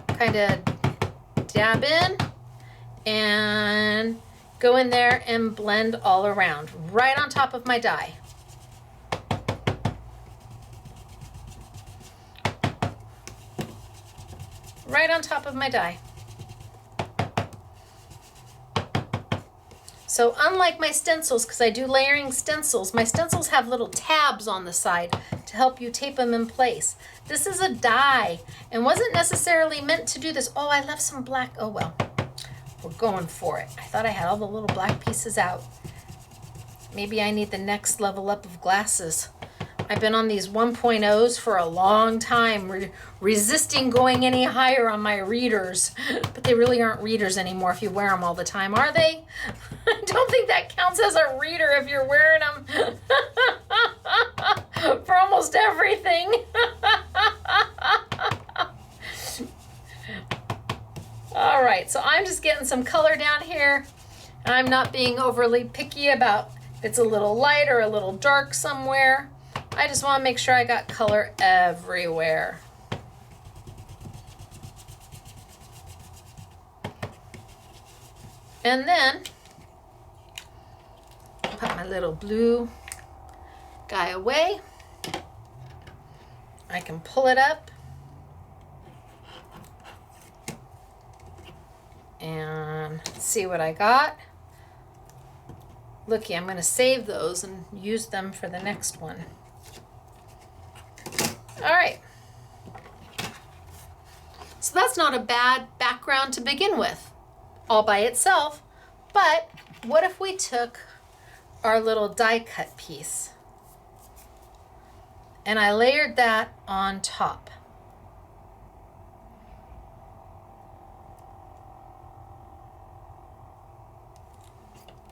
kind of dab in, and go in there and blend all around, right on top of my die. Right on top of my die. So unlike my stencils, because I do layering stencils, my stencils have little tabs on the side to help you tape them in place. This is a die and wasn't necessarily meant to do this. Oh, I left some black. Oh, well, we're going for it. I thought I had all the little black pieces out. Maybe I need the next level up of glasses. I've been on these 1.0s for a long time, resisting going any higher on my readers. But they really aren't readers anymore if you wear them all the time, are they? I don't think that counts as a reader if you're wearing them for almost everything. All right, so I'm just getting some color down here. I'm not being overly picky about if it's a little light or a little dark somewhere. I just want to make sure I got color everywhere. And then put my little blue guy away. I can pull it up and see what I got. Looky, I'm going to save those and use them for the next one. All right. So that's not a bad background to begin with, all by itself. But what if we took our little die cut piece and I layered that on top?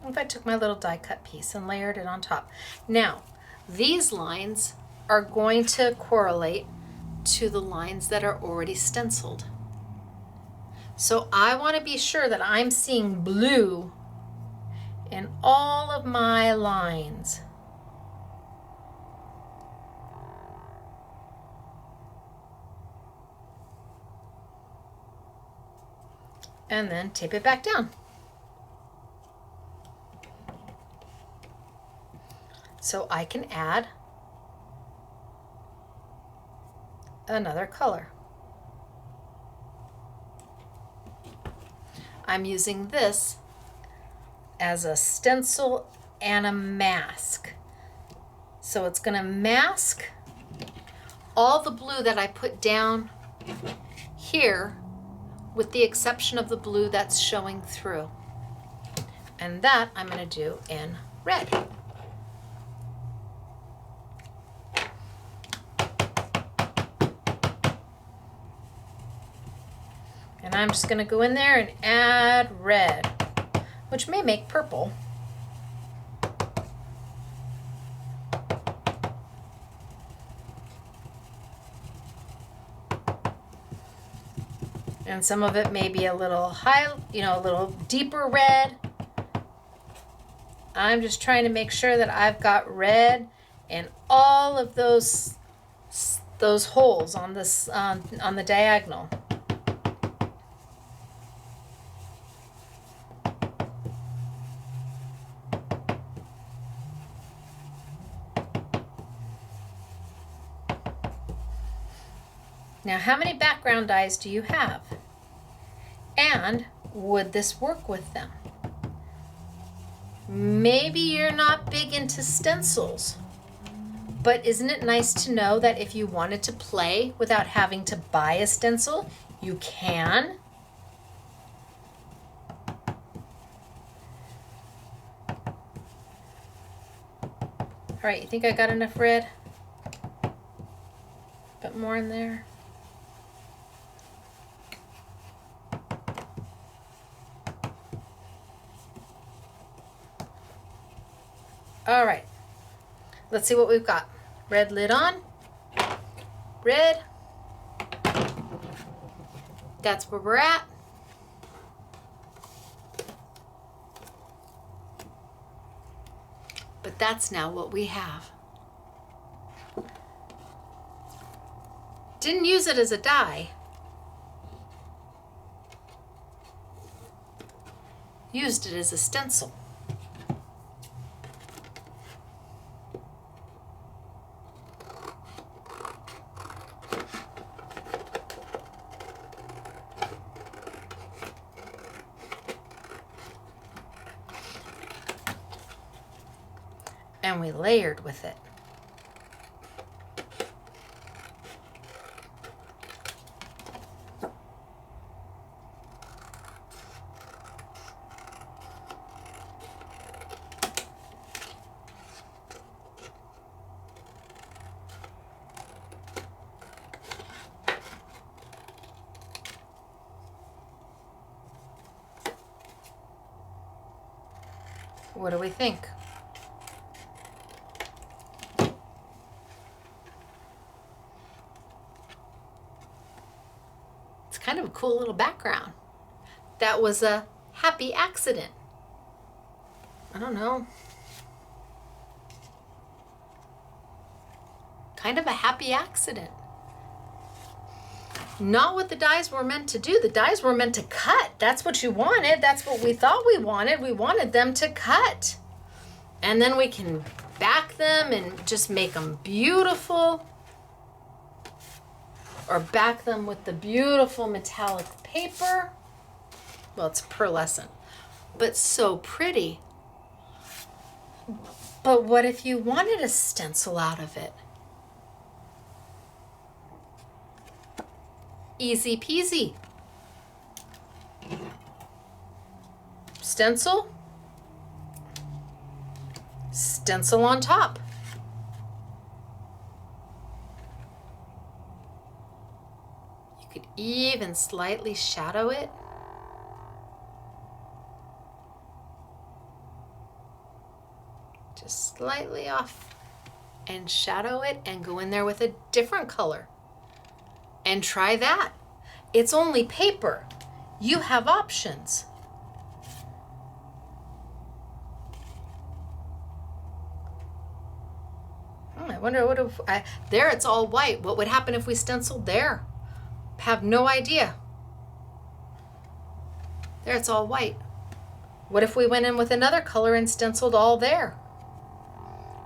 If I took my little die cut piece and layered it on top. Now, these lines are going to correlate to the lines that are already stenciled. So I want to be sure that I'm seeing blue in all of my lines. And then tape it back down. So I can add another color. I'm using this as a stencil and a mask. So it's going to mask all the blue that I put down here, with the exception of the blue that's showing through. And that I'm going to do in red. I'm just going to go in there and add red, which may make purple. And some of it may be a little high, you know, a little deeper red. I'm just trying to make sure that I've got red in all of those holes on this on the diagonal. Now, how many background dies do you have? And would this work with them? Maybe you're not big into stencils, but isn't it nice to know that if you wanted to play without having to buy a stencil, you can? All right, you think I got enough red? A bit more in there. All right, let's see what we've got. Red lid on, red. That's where we're at. But that's now what we have. Didn't use it as a die. Used it as a stencil. And we layered with it. What do we think? Kind of a cool little background. That was a happy accident. I don't know. Kind of a happy accident. Not what the dies were meant to do. The dies were meant to cut. That's what you wanted. That's what we thought we wanted. We wanted them to cut. And then we can back them and just make them beautiful. Or back them with the beautiful metallic paper. Well, it's pearlescent, but so pretty. But what if you wanted a stencil out of it? Easy peasy. Stencil. Stencil on top. Even slightly shadow it. Just slightly off and shadow it and go in there with a different color and try that. It's only paper. You have options. I wonder what if there it's all white. What would happen if we stenciled there? Have no idea. There it's all white. What if we went in with another color and stenciled all there?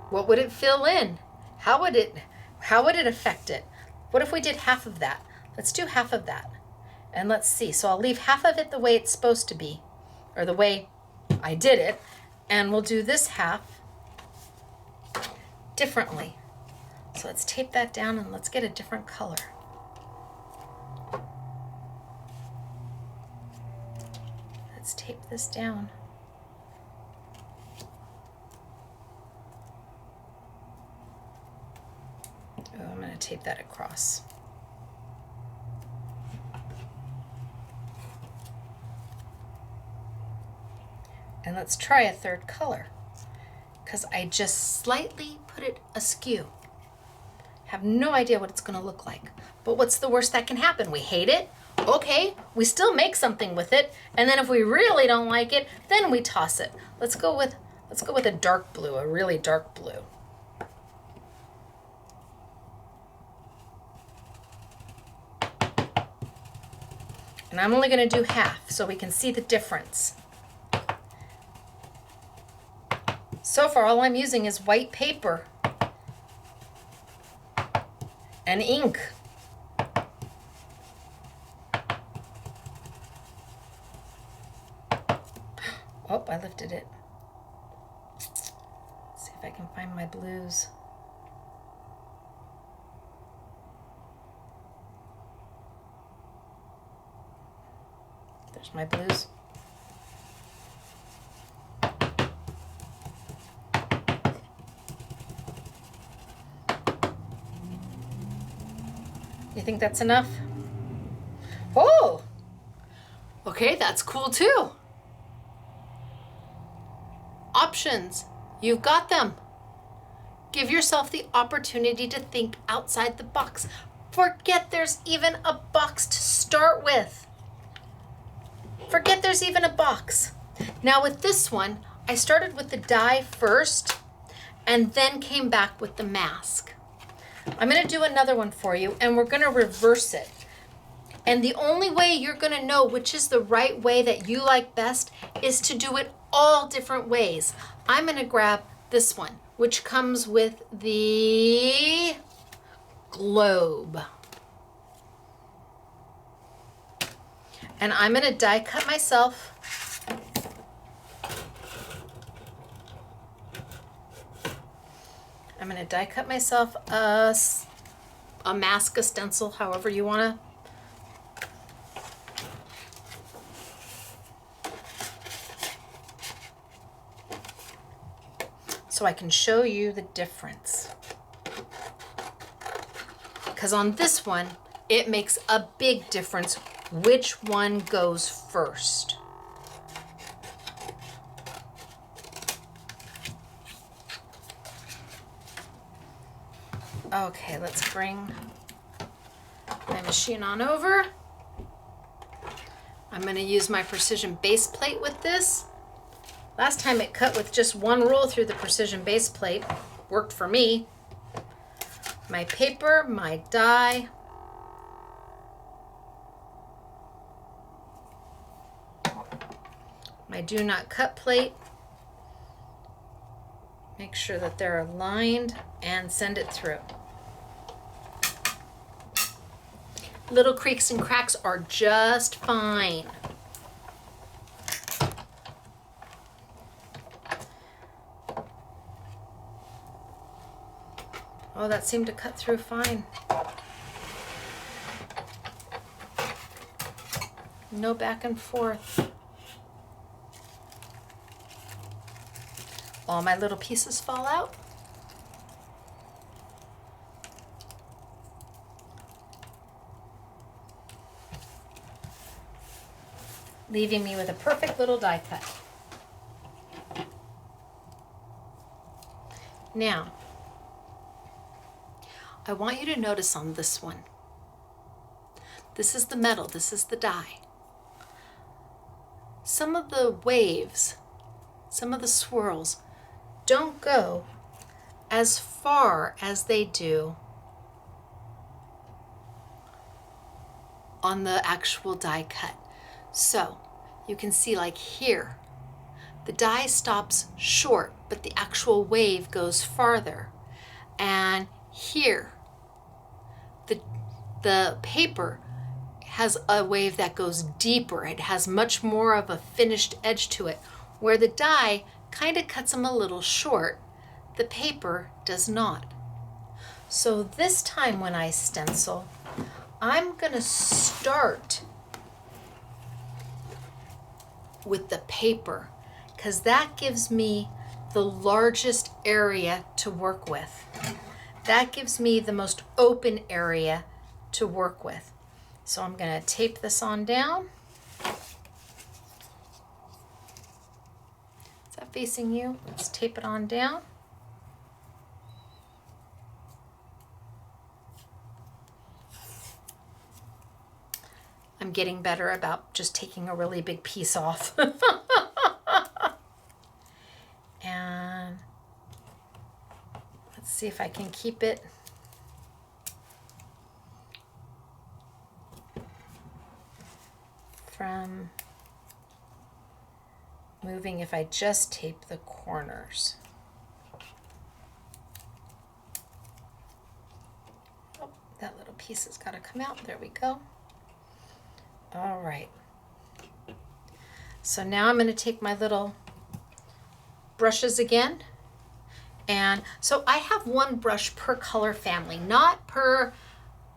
What would it fill in? How would it affect it? What if we did half of that? Let's do half of that. And let's see. So I'll leave half of it the way it's supposed to be, or the way I did it, and we'll do this half differently. So let's tape that down and let's get a different color. Let's tape this down. Oh, I'm going to tape that across. And let's try a third color, because I just slightly put it askew. Have no idea what it's gonna look like. But what's the worst that can happen? We hate it. Okay, we still make something with it, and then if we really don't like it, then we toss it. Let's go with a dark blue, a really dark blue. And I'm only gonna do half so we can see the difference. So far, all I'm using is white paper and ink. Oh, I lifted it. Let's see if I can find my blues. There's my blues. You think that's enough? Oh! Okay, that's cool too. Options. You've got them. Give yourself the opportunity to think outside the box. Forget there's even a box to start with. Forget there's even a box. Now with this one, I started with the die first and then came back with the mask. I'm gonna do another one for you and we're gonna reverse it. And the only way you're gonna know which is the right way that you like best is to do it all different ways. I'm gonna grab this one, which comes with the globe. And I'm gonna die cut myself. I'm gonna die cut myself a mask, a stencil, however you wanna. So I can show you the difference. Because on this one, it makes a big difference which one goes first. Okay, let's bring my machine on over. I'm going to use my precision base plate with this. Last time it cut with just one roll through the precision base plate. Worked for me. My paper, my die. My do not cut plate. Make sure that they're aligned and send it through. Little creaks and cracks are just fine. Oh, that seemed to cut through fine. No back and forth. All my little pieces fall out. Leaving me with a perfect little die cut. Now, I want you to notice on this one. This is the metal, this is the die. Some of the waves, some of the swirls don't go as far as they do on the actual die cut. So you can see like here, the die stops short, but the actual wave goes farther. And here, the paper has a wave that goes deeper. It has much more of a finished edge to it, where the die kind of cuts them a little short. The paper does not. So this time when I stencil, I'm gonna start with the paper, because that gives me the largest area to work with. That gives me the most open area to work with. So I'm gonna tape this on down. facing you. Let's tape it on down. I'm getting better about just taking a really big piece off. And let's see if I can keep it from moving if I just tape the corners. Oh, that little piece has got to come out. There we go. All right. So now I'm going to take my little brushes again. And so I have one brush per color family, not per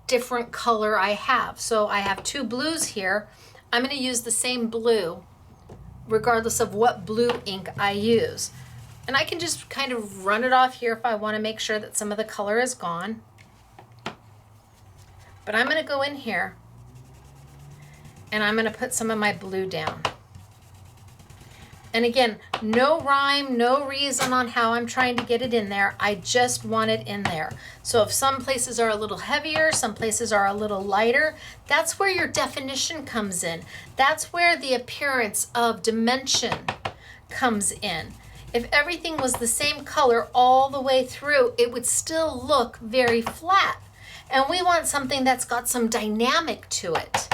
different color I have. So I have two blues here. I'm going to use the same blue regardless of what blue ink I use. And I can just kind of run it off here if I want to make sure that some of the color is gone. But I'm going to go in here and I'm going to put some of my blue down. And again, no rhyme, no reason on how I'm trying to get it in there. I just want it in there. So if some places are a little heavier, some places are a little lighter, that's where your definition comes in. That's where the appearance of dimension comes in. If everything was the same color all the way through, it would still look very flat. And we want something that's got some dynamic to it.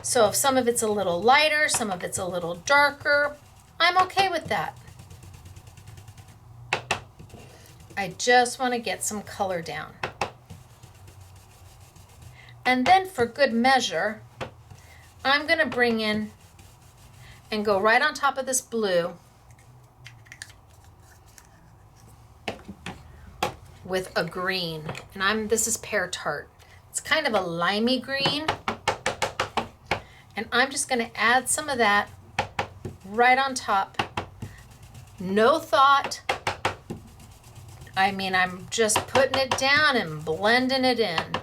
So if some of it's a little lighter, some of it's a little darker, I'm okay with that. I just want to get some color down. And then for good measure, I'm going to bring in and go right on top of this blue with a green. And this is Pear Tart. It's kind of a limey green. And I'm just going to add some of that right on top. No thought. I mean, I'm just putting it down and blending it in.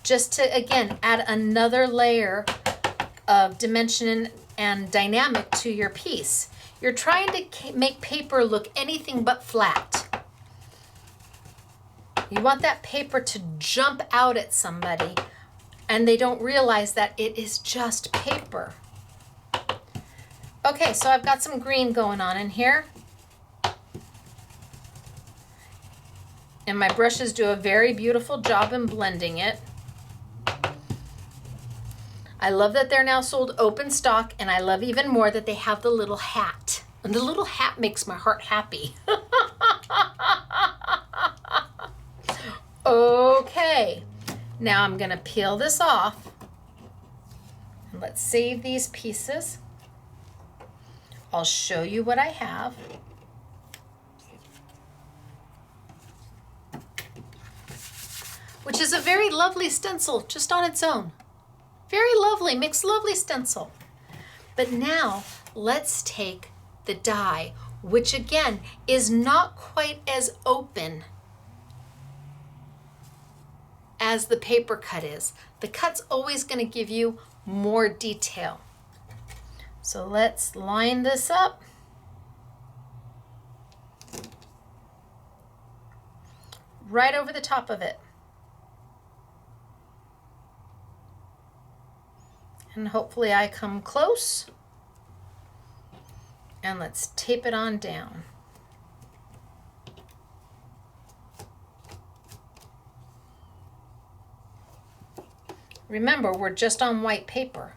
Just to, again, add another layer of dimension and dynamic to your piece. You're trying to make paper look anything but flat. You want that paper to jump out at somebody and they don't realize that it is just paper. Okay, so I've got some green going on in here. And my brushes do a very beautiful job in blending it. I love that they're now sold open stock, and I love even more that they have the little hat. And the little hat makes my heart happy. Okay. Now I'm going to peel this off. And let's save these pieces. I'll show you what I have. Which is a very lovely stencil just on its own. Very lovely, makes lovely stencil. But now let's take the die, which again is not quite as open as the paper cut is. The cut's always going to give you more detail. So let's line this up. Right over the top of it. And hopefully I come close. And let's tape it on down. Remember, we're just on white paper.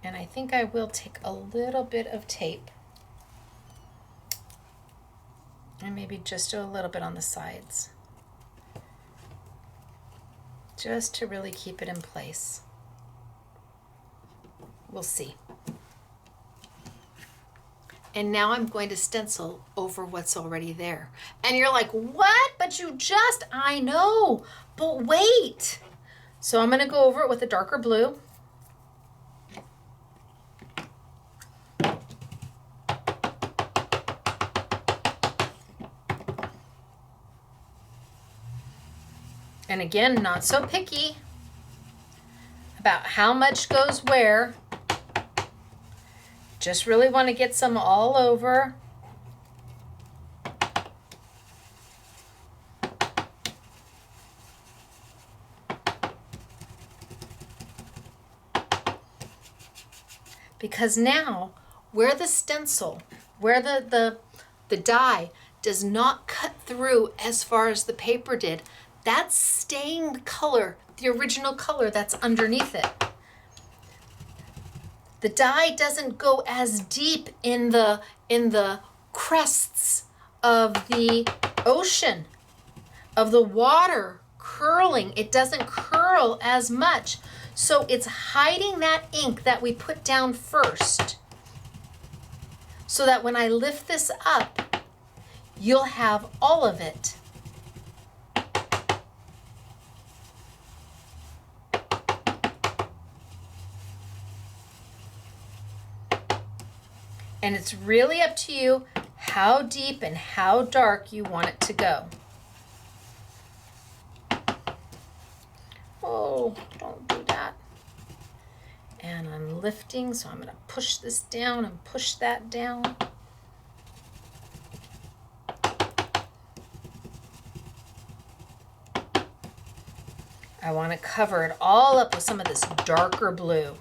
And I think I will take a little bit of tape and maybe just do a little bit on the sides, just to really keep it in place. We'll see. And now I'm going to stencil over what's already there. And you're like, what? But you just, I know, but wait. So I'm gonna go over it with a darker blue. And again, not so picky about how much goes where. Just really want to get some all over. Because now, where the stencil, where the die does not cut through as far as the paper did, that's staying the color, the original color that's underneath it. The die doesn't go as deep in the crests of the ocean, of the water curling. It doesn't curl as much. So it's hiding that ink that we put down first, so that when I lift this up, you'll have all of it. And it's really up to you how deep and how dark you want it to go. Oh, don't do that. And I'm lifting, so I'm going to push this down and push that down. I want to cover it all up with some of this darker blue.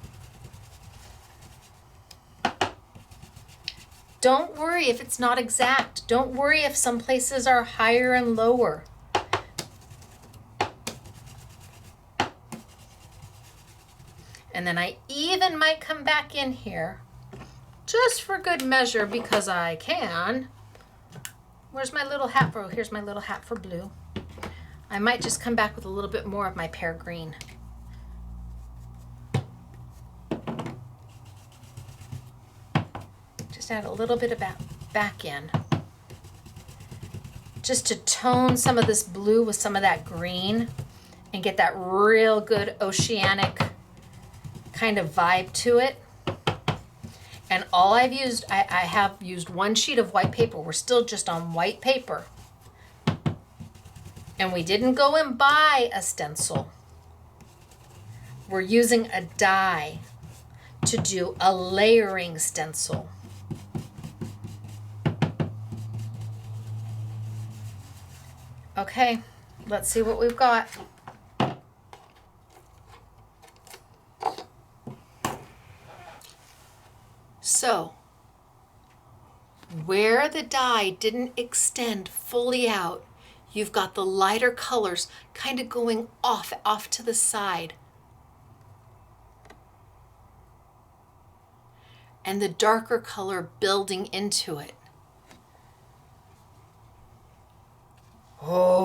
Don't worry if it's not exact. Don't worry if some places are higher and lower. And then I even might come back in here, just for good measure, because I can. Where's my little hat for? Oh, here's my little hat for blue. I might just come back with a little bit more of my pear green. Just add a little bit of back in. Just to tone some of this blue with some of that green and get that real good oceanic kind of vibe to it. And all I've used, I have used one sheet of white paper. We're still just on white paper. And we didn't go and buy a stencil. We're using a die to do a layering stencil. Okay, let's see what we've got. So, where the die didn't extend fully out, you've got the lighter colors kind of going off to the side. And the darker color building into it. Oh.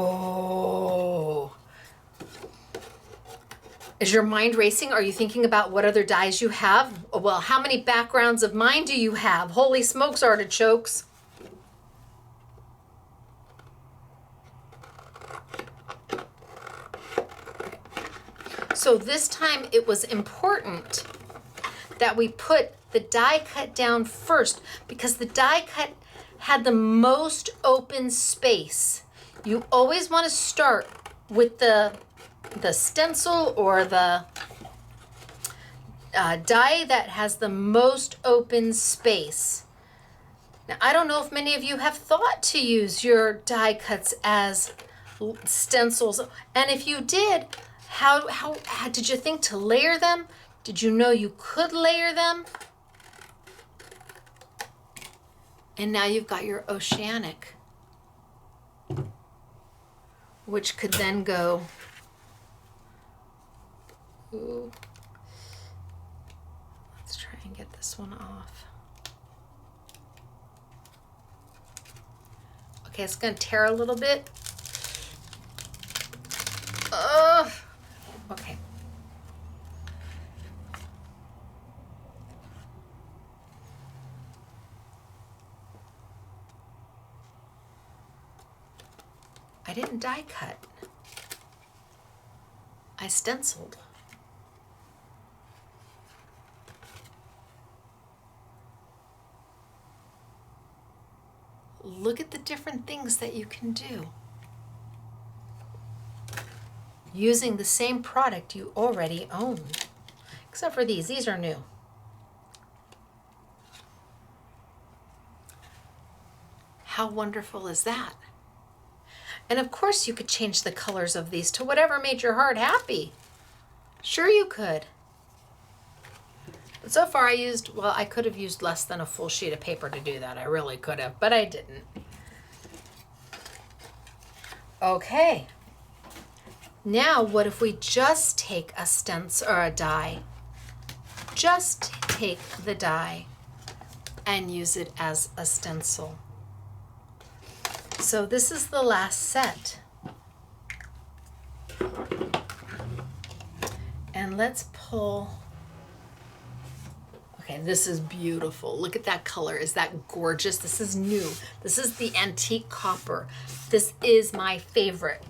Is your mind racing? Are you thinking about what other dyes you have? Well, how many backgrounds of mine do you have? Holy smokes, artichokes. So this time it was important that we put the die cut down first, because the die cut had the most open space. You always want to start with the stencil or the die that has the most open space. Now, I don't know if many of you have thought to use your die cuts as stencils, and if you did, how did you think to layer them? Did you know you could layer them? And now you've got your oceanic, which could then go, ooh, let's try and get this one off. Okay, it's gonna tear a little bit. Ugh. Okay. I didn't die cut. I stenciled. Look at the different things that you can do. using the same product you already own. Except for these. These are new. How wonderful is that? And of course you could change the colors of these to whatever made your heart happy. Sure you could. But so far I could have used less than a full sheet of paper to do that. I really could have, but I didn't. Okay. Now what if we just take a stencil or a die? Just take the die and use it as a stencil. So this is the last set. And let's pull. Okay, this is beautiful. Look at that color. Is that gorgeous? This is new. This is the antique copper. This is my favorite.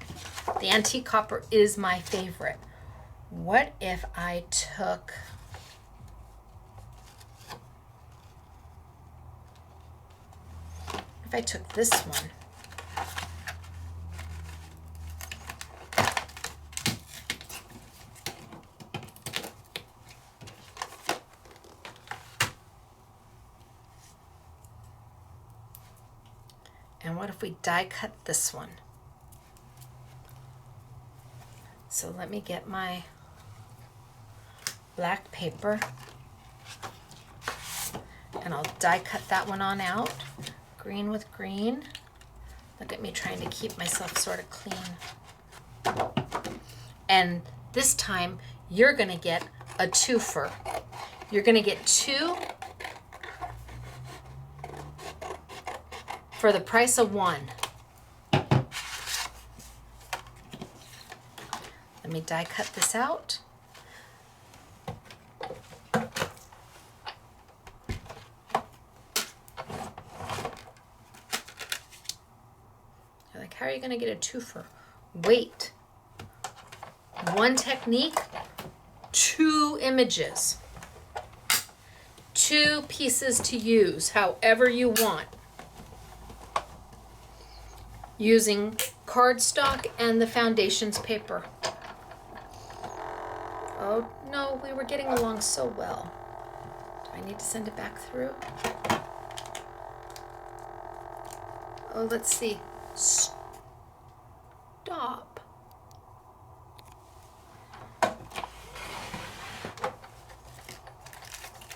The antique copper is my favorite. What if I took this one? And what if we die cut this one? So let me get my black paper and I'll die cut that one on out. Green with green. Look at me trying to keep myself sort of clean. And this time you're gonna get a twofer. You're gonna get two for the price of one. Let me die cut this out. You're like, how are you going to get a twofer? Wait. One technique, two images. Two pieces to use however you want. Using cardstock and the foundations paper. Oh no, we were getting along so well. Do I need to send it back through? Oh, let's see. Stop.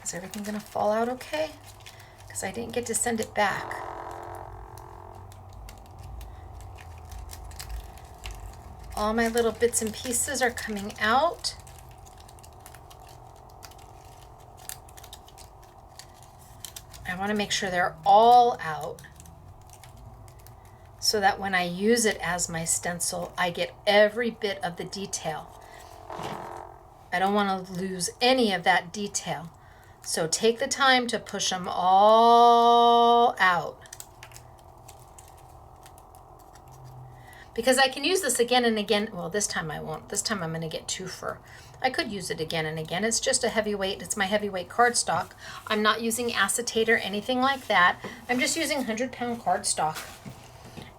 Is everything gonna fall out okay? Because I didn't get to send it back. All my little bits and pieces are coming out. I want to make sure they're all out so that when I use it as my stencil, I get every bit of the detail. I don't want to lose any of that detail. So take the time to push them all out. Because I can use this again and again. Well, this time I won't. This time I'm going to get twofer. I could use it again and again. It's just a heavyweight. It's my heavyweight cardstock. I'm not using acetate or anything like that. I'm just using 100-pound cardstock.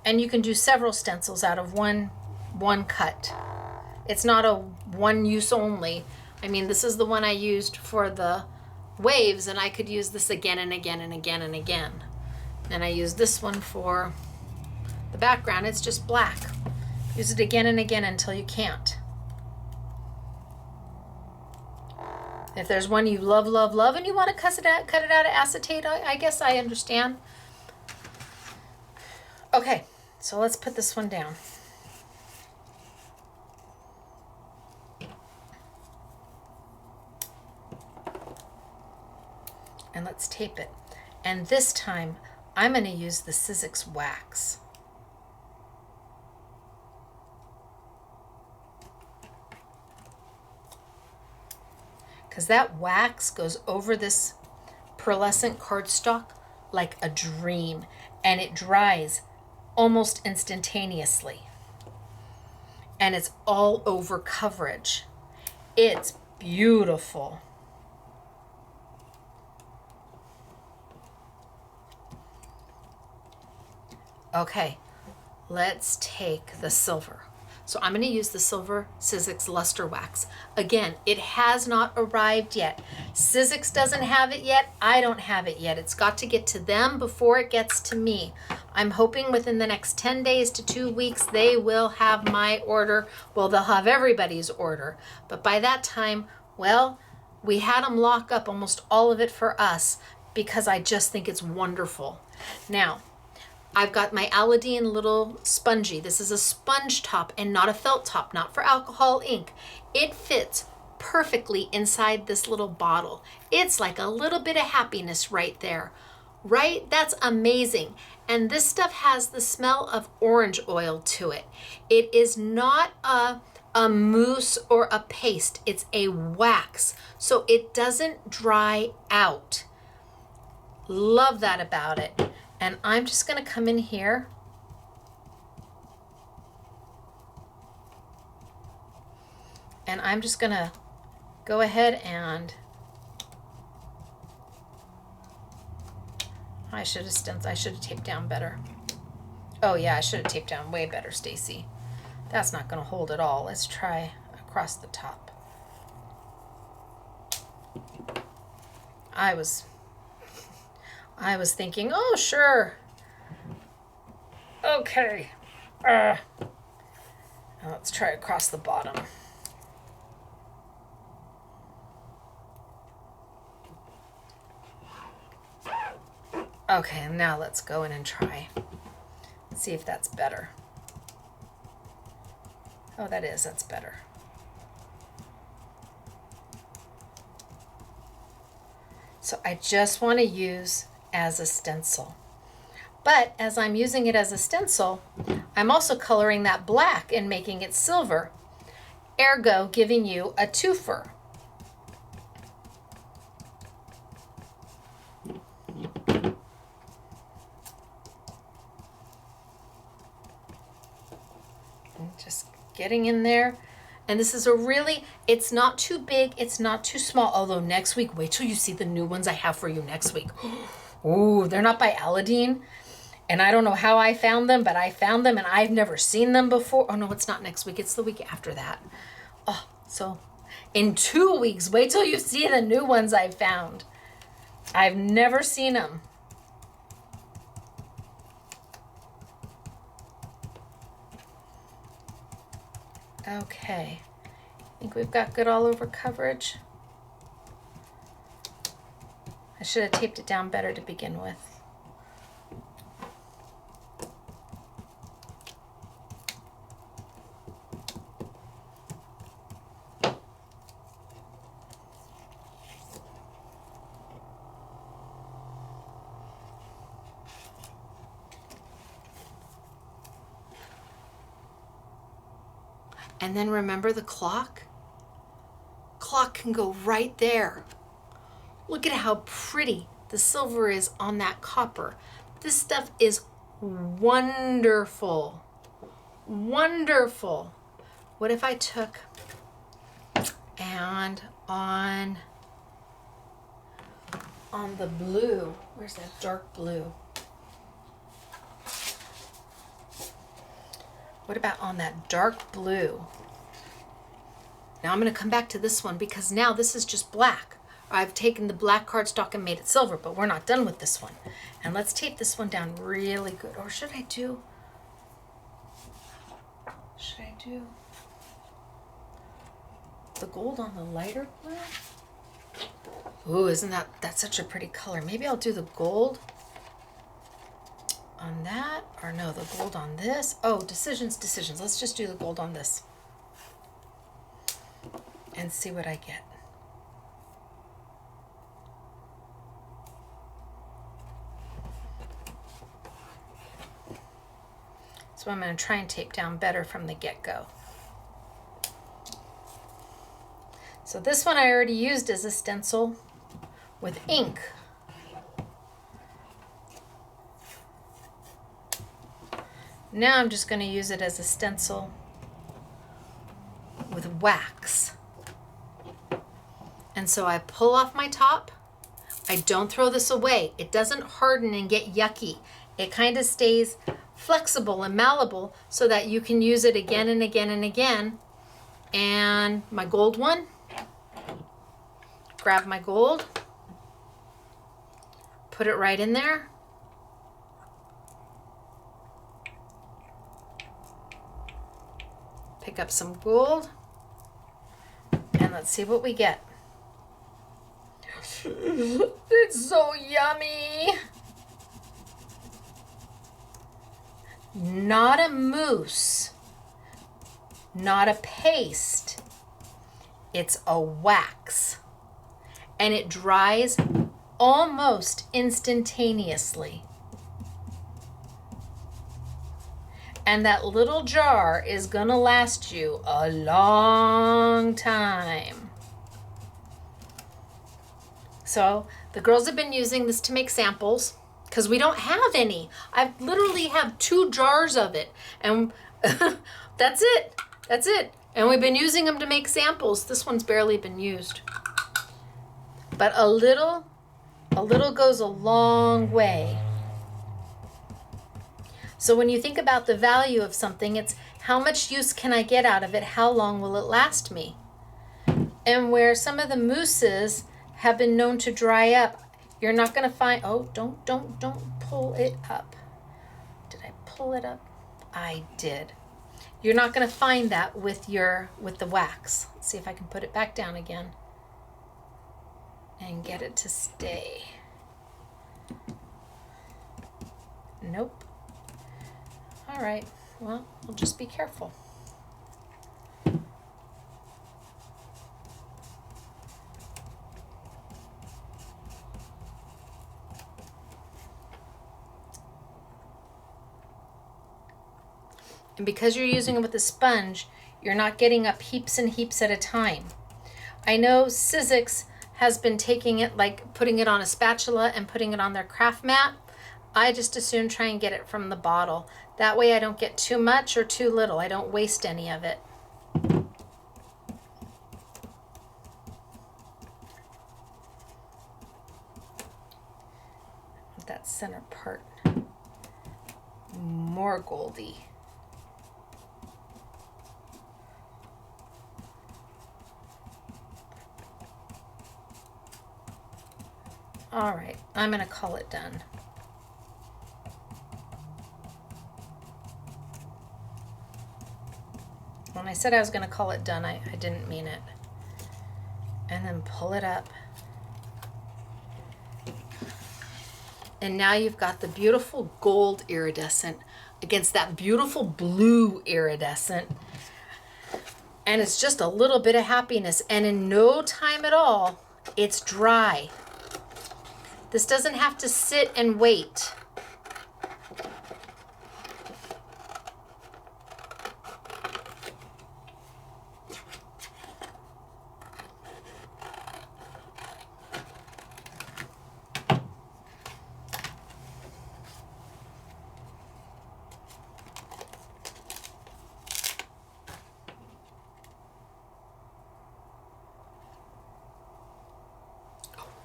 And you can do several stencils out of one cut. It's not a one use only. I mean, this is the one I used for the waves, and I could use this again and again and again and again. And I use this one for the background. It's just black. Use it again and again until you can't. If there's one you love, love, love, and you want to cut it out of acetate, I guess I understand. Okay, so let's put this one down. And let's tape it. And this time, I'm going to use the Sizzix wax. Because that wax goes over this pearlescent cardstock like a dream, and it dries almost instantaneously. And it's all over coverage. It's beautiful. Okay, let's take the silver. So I'm going to use the Silver Sizzix Luster Wax. Again, it has not arrived yet. Sizzix doesn't have it yet. I don't have it yet. It's got to get to them before it gets to me. I'm hoping within the next 10 days to 2 weeks, they will have my order. Well, they'll have everybody's order. But by that time, well, we had them lock up almost all of it for us because I just think it's wonderful. Now, I've got my Aladdin little spongy. This is a sponge top and not a felt top, not for alcohol ink. It fits perfectly inside this little bottle. It's like a little bit of happiness right there, right? That's amazing. And this stuff has the smell of orange oil to it. It is not a mousse or a paste. It's a wax, so it doesn't dry out. Love that about it. And I'm just going to come in here and I'm just going to go ahead and I should have taped down better. Oh yeah, I should have taped down way better, Stacy. That's not going to hold at all. Let's try across the top. I was thinking, oh, sure. Okay. Now let's try across the bottom. Okay, now let's go in and try. See if that's better. Oh, that's better. So I just want to use as a stencil. But as I'm using it as a stencil, I'm also coloring that black and making it silver, ergo giving you a twofer. And just getting in there. And this is it's not too big, it's not too small, although next week, wait till you see the new ones I have for you next week. Ooh, they're not by Aladdin. And I don't know how I found them, but I found them and I've never seen them before. Oh no, it's not next week, it's the week after that. Oh, so in 2 weeks, wait till you see the new ones I found. I've never seen them. Okay, I think we've got good all over coverage. I should have taped it down better to begin with. And then remember the clock? Clock can go right there. Look at how pretty the silver is on that copper. This stuff is wonderful. Wonderful. What if I took and on the blue, where's that dark blue? What about on that dark blue? Now I'm going to come back to this one because now this is just black. I've taken the black cardstock and made it silver, but we're not done with this one. And let's tape this one down really good. Or should I do the gold on the lighter blue? Ooh, isn't that's such a pretty color. Maybe I'll do the gold on that, or no, the gold on this. Oh, decisions. Let's just do the gold on this and see what I get. So I'm going to try and tape down better from the get-go. So this one I already used as a stencil with ink. Now I'm just going to use it as a stencil with wax. And so I pull off my top. I don't throw this away. It doesn't harden and get yucky. It kind of stays flexible and malleable so that you can use it again and again and again. And my gold one, grab my gold, put it right in there. Pick up some gold, and let's see what we get. It's so yummy. Not a mousse, not a paste. It's a wax, and it dries almost instantaneously. And that little jar is gonna last you a long time. So the girls have been using this to make samples because we don't have any. I literally have 2 jars of it, and that's it. That's it. And we've been using them to make samples. This one's barely been used. But a little goes a long way. So when you think about the value of something, it's how much use can I get out of it? How long will it last me? And where some of the mousses have been known to dry up, you're not going to find, oh, don't pull it up. Did I pull it up? I did. You're not going to find that with the wax. Let's see if I can put it back down again and get it to stay. Nope. All right, well, we'll just be careful. And because you're using it with a sponge, you're not getting up heaps and heaps at a time. I know Sizzix has been taking it, like putting it on a spatula and putting it on their craft mat. I just as soon try and get it from the bottle. That way I don't get too much or too little. I don't waste any of it. That center part more goldy. All right, I'm gonna call it done. When I said I was gonna call it done, I didn't mean it. And then pull it up. And now you've got the beautiful gold iridescent against that beautiful blue iridescent. And it's just a little bit of happiness. And in no time at all, it's dry. This doesn't have to sit and wait.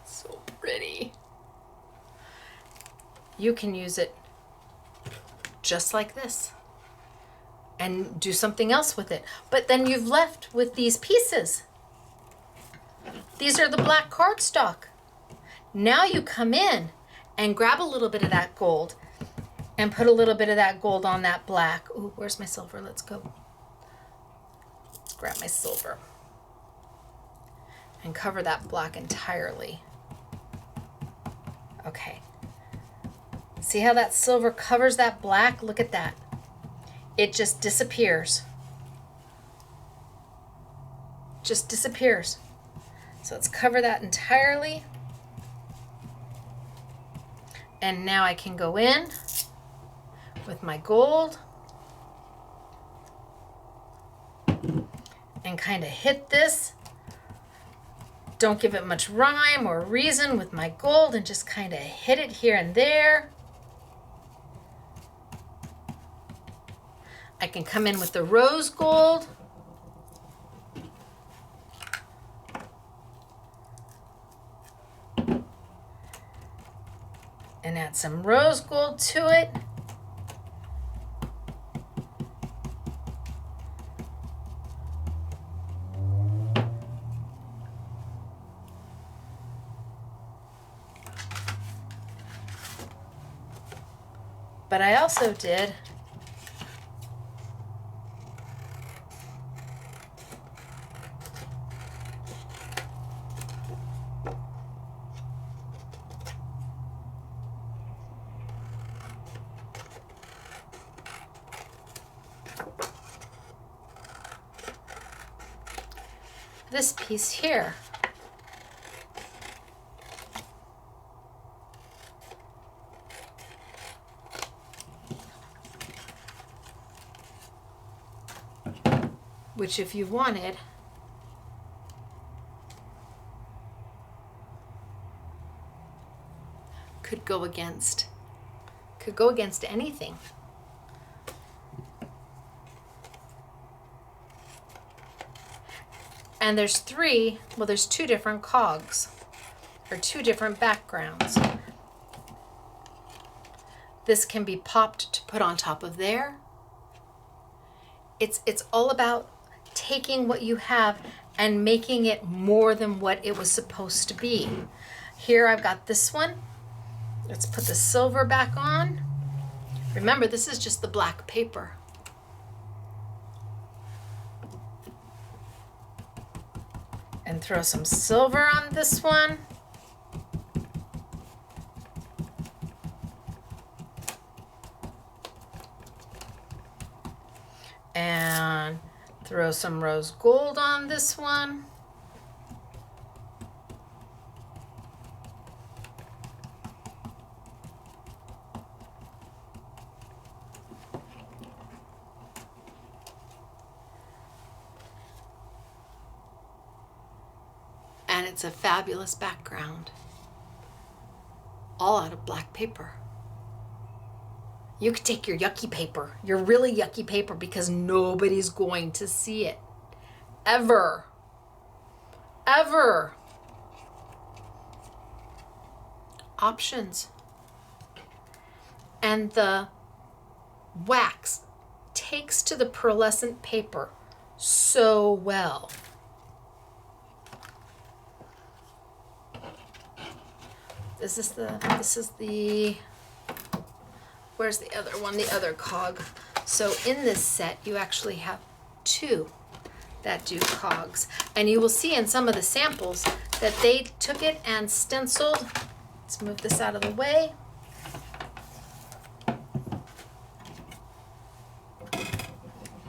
So pretty. You can use it just like this and do something else with it. But then you've left with these pieces. These are the black cardstock. Now you come in and grab a little bit of that gold and put a little bit of that gold on that black. Ooh, where's my silver? Let's go. Let's grab my silver and cover that black entirely. Okay. See how that silver covers that black? Look at that. It just disappears. Just disappears. So let's cover that entirely. And now I can go in with my gold and kind of hit this. Don't give it much rhyme or reason with my gold and just kind of hit it here and there. I can come in with the rose gold. And add some rose gold to it. But I also did this piece here. Which if you wanted, could go against anything. And there's there's two different cogs, or two different backgrounds. This can be popped to put on top of there. It's all about taking what you have and making it more than what it was supposed to be. Here I've got this one. Let's put the silver back on. Remember, this is just the black paper. And throw some silver on this one. And throw some rose gold on this one. And it's a fabulous background, all out of black paper. You could take your yucky paper, your really yucky paper, because nobody's going to see it. Ever. Ever. Options. And the wax takes to the pearlescent paper so well. This is the, where's the other one? The other cog. So in this set, you actually have two that do cogs. And you will see in some of the samples that they took it and stenciled. Let's move this out of the way.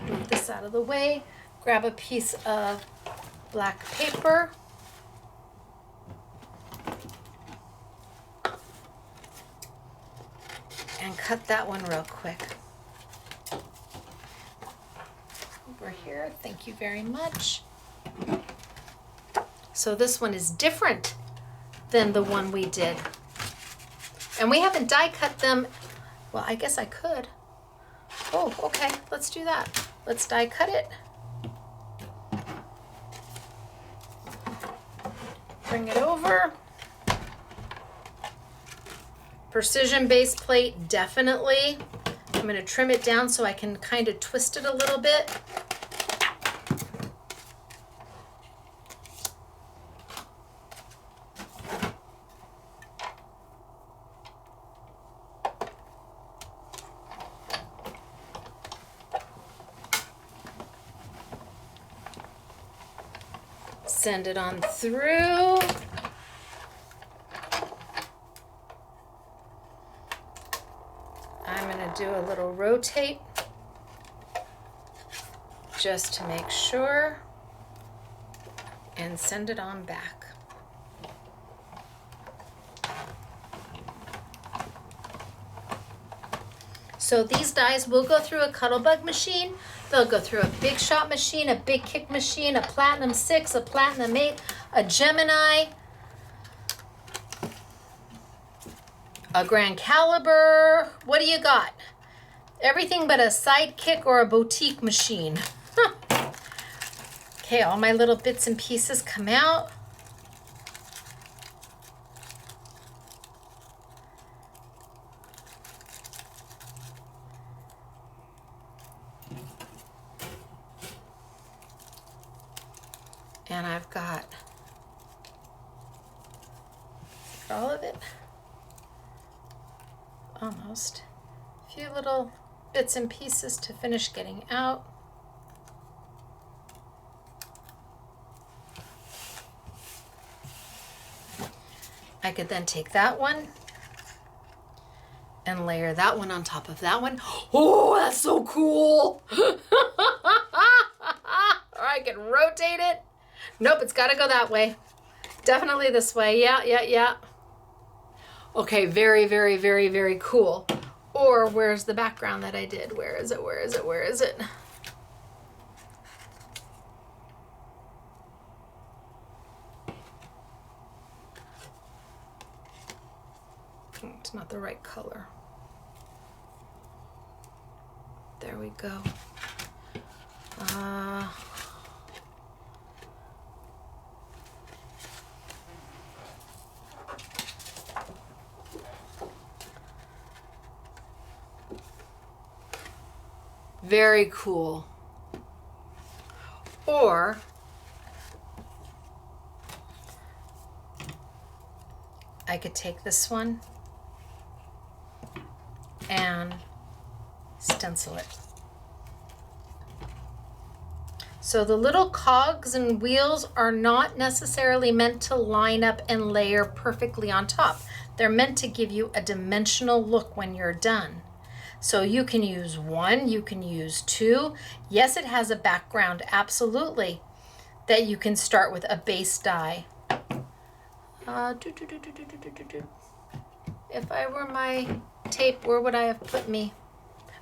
Move this out of the way. Grab a piece of black paper. And cut that one real quick. Over here, thank you very much. So this one is different than the one we did. And we haven't die cut them. Well, I guess I could. Oh, okay, let's do that. Let's die cut it. Bring it over. Precision base plate, definitely. I'm going to trim it down so I can kind of twist it a little bit. Send it on through. Do a little rotate just to make sure, and send it on back. So these dies will go through a Cuttlebug machine. They'll go through a Big Shot machine, a Big Kick machine, a Platinum 6, a Platinum 8, a Gemini, a Grand Caliber. What do you got? Everything but a Sidekick or a boutique machine. Okay, all my little bits and pieces come out. And I've got all of it almost A few little bits and pieces to finish getting out. I could then take that one and layer that one on top of that one. Oh, that's so cool. Or I can rotate it. Nope, it's got to go that way. Definitely this way. Yeah, yeah, yeah. Okay, very, very, very, very cool. Or where's the background that I did? Where is it? Where is it? Where is it? It's not the right color. There we go. Very cool. Or I could take this one and stencil it. So the little cogs and wheels are not necessarily meant to line up and layer perfectly on top. They're meant to give you a dimensional look when you're done. So you can use one, you can use two. Yes, it has a background, absolutely, that you can start with a base die. If I were my tape, where would I have put me?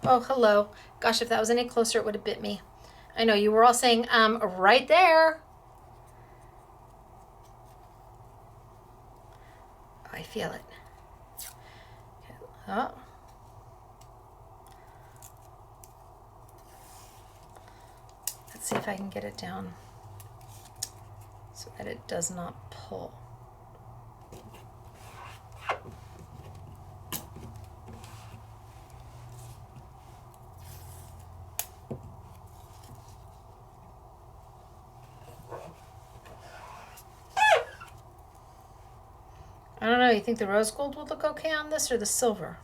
Oh, hello. Gosh, if that was any closer, it would have bit me. I know you were all saying, right there. Oh, I feel it. Oh. Let's see if I can get it down so that it does not pull. I don't know, you think the rose gold would look okay on this or the silver?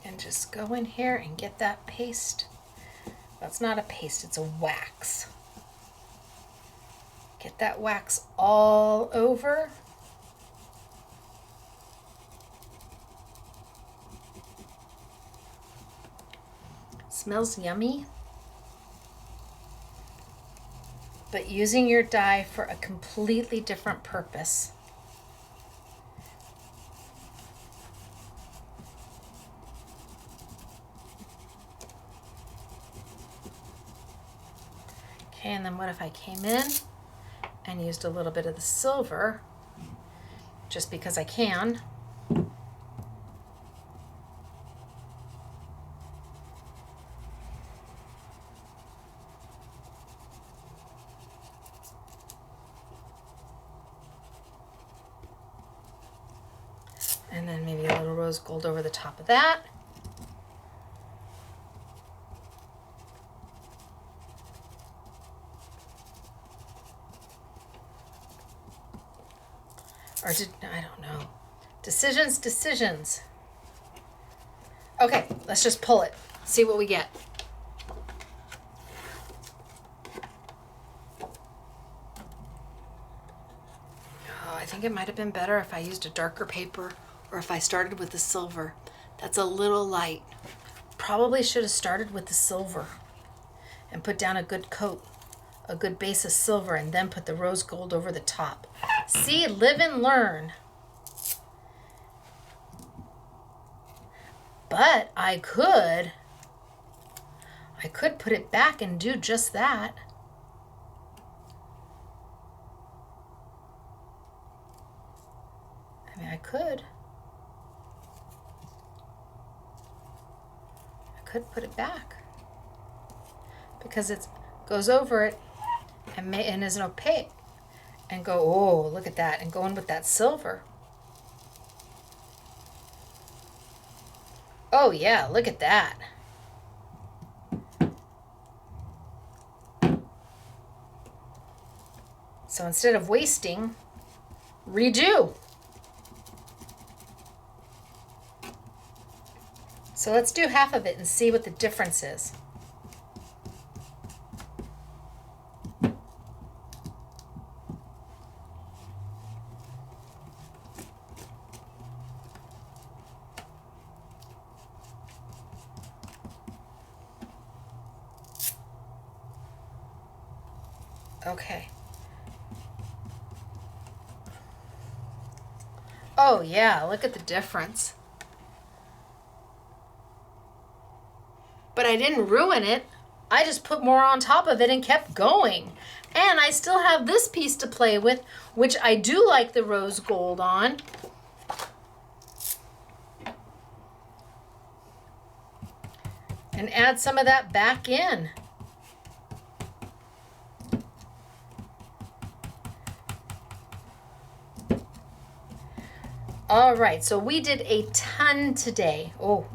And just go in here and get that paste. That's not a paste, it's a wax. Get that wax all over. Smells yummy. But using your die for a completely different purpose. Okay, and then what if I came in and used a little bit of the silver, just because I can. And then maybe a little rose gold over the top of that. Or I don't know. Decisions. Okay, let's just pull it. See what we get. Oh, I think it might have been better if I used a darker paper or if I started with the silver. That's a little light. Probably should have started with the silver and put down a good coat, a good base of silver, and then put the rose gold over the top. See, live and learn. But I could put it back and do just that. I mean, I could put it back. because it goes over it and isn't opaque. And go, oh, look at that, and go in with that silver. Oh yeah, look at that. So instead of wasting, redo. So let's do half of it and see what the difference is. Okay. Oh yeah, look at the difference. But I didn't ruin it. I just put more on top of it and kept going. And I still have this piece to play with, which I do like the rose gold on. And add some of that back in. All right, so we did a ton today. Oh,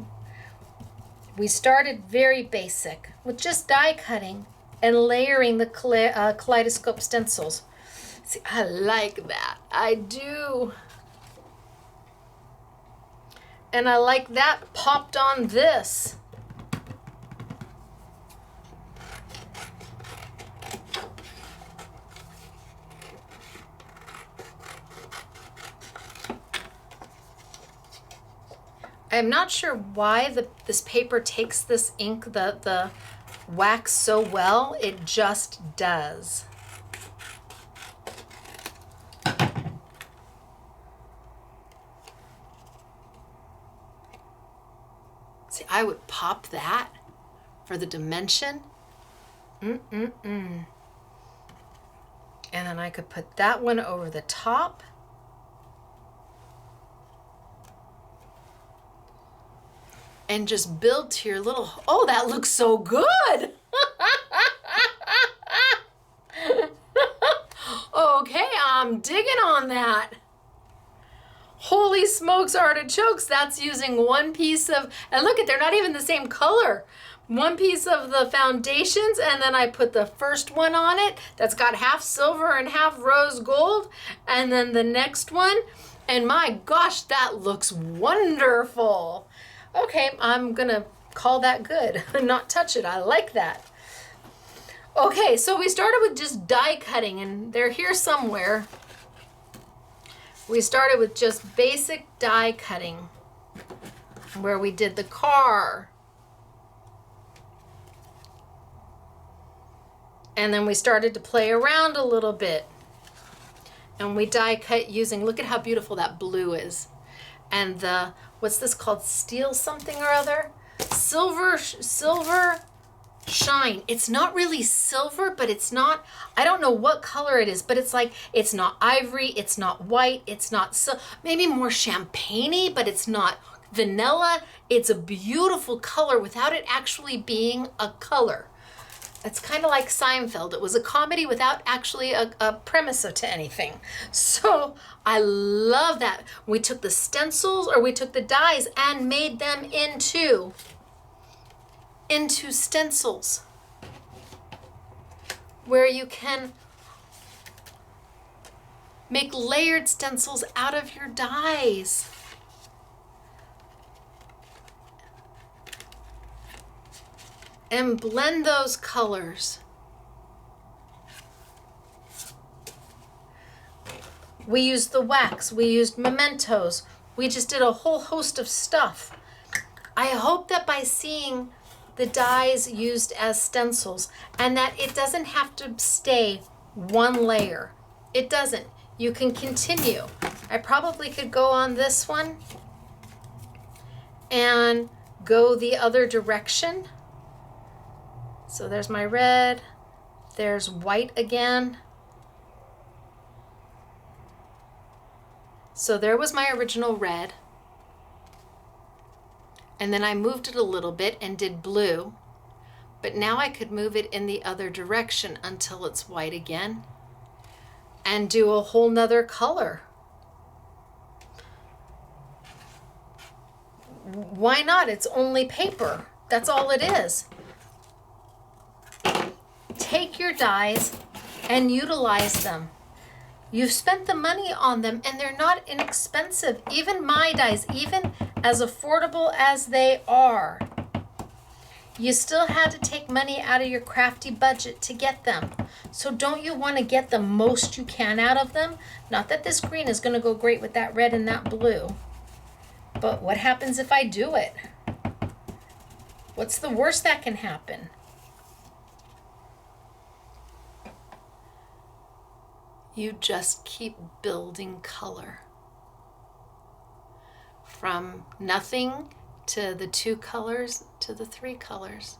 we started very basic with just die cutting and layering the Kaleidoscope stencils. See, I like that. I do. And I like that popped on this. I'm not sure why this paper takes this ink, the wax so well. It just does. See, I would pop that for the dimension. And then I could put that one over the top. And just build to your little, oh, that looks so good. Okay, I'm digging on that. Holy smokes, artichokes, that's using one piece of, and look at, they're not even the same color. One piece of the foundations, and then I put the first one on it that's got half silver and half rose gold, and then the next one, and my gosh, that looks wonderful. Okay, I'm gonna call that good and not touch it. I like that. Okay, so we started with just die cutting, and they're here somewhere. We started with just basic die cutting, where we did the car. And then we started to play around a little bit. And we die cut using, look at how beautiful that blue is. And the, what's this called? Steel something or other? Silver shine. It's not really silver, but it's not, I don't know what color it is, but it's like, it's not ivory, it's not white, it's not, maybe more champagne-y, but it's not vanilla. It's a beautiful color without it actually being a color. It's kind of like Seinfeld. It was a comedy without actually a premise to anything. So I love that. We took the stencils, or we took the dies and made them into stencils, where you can make layered stencils out of your dies. And blend those colors. We used the wax, we used mementos, we just did a whole host of stuff. I hope that by seeing the dies used as stencils, and that it doesn't have to stay one layer. It doesn't. You can continue. I probably could go on this one and go the other direction. So there's my red, there's white again. So there was my original red. And then I moved it a little bit and did blue. But now I could move it in the other direction until it's white again and do a whole nother color. Why not? It's only paper. That's all it is. Take your dies and utilize them. You've spent the money on them and they're not inexpensive. Even my dies, even as affordable as they are, you still had to take money out of your crafty budget to get them. So don't you want to get the most you can out of them? Not that this green is going to go great with that red and that blue. But what happens if I do it? What's the worst that can happen? You just keep building color. From nothing to the 2 colors to the 3 colors.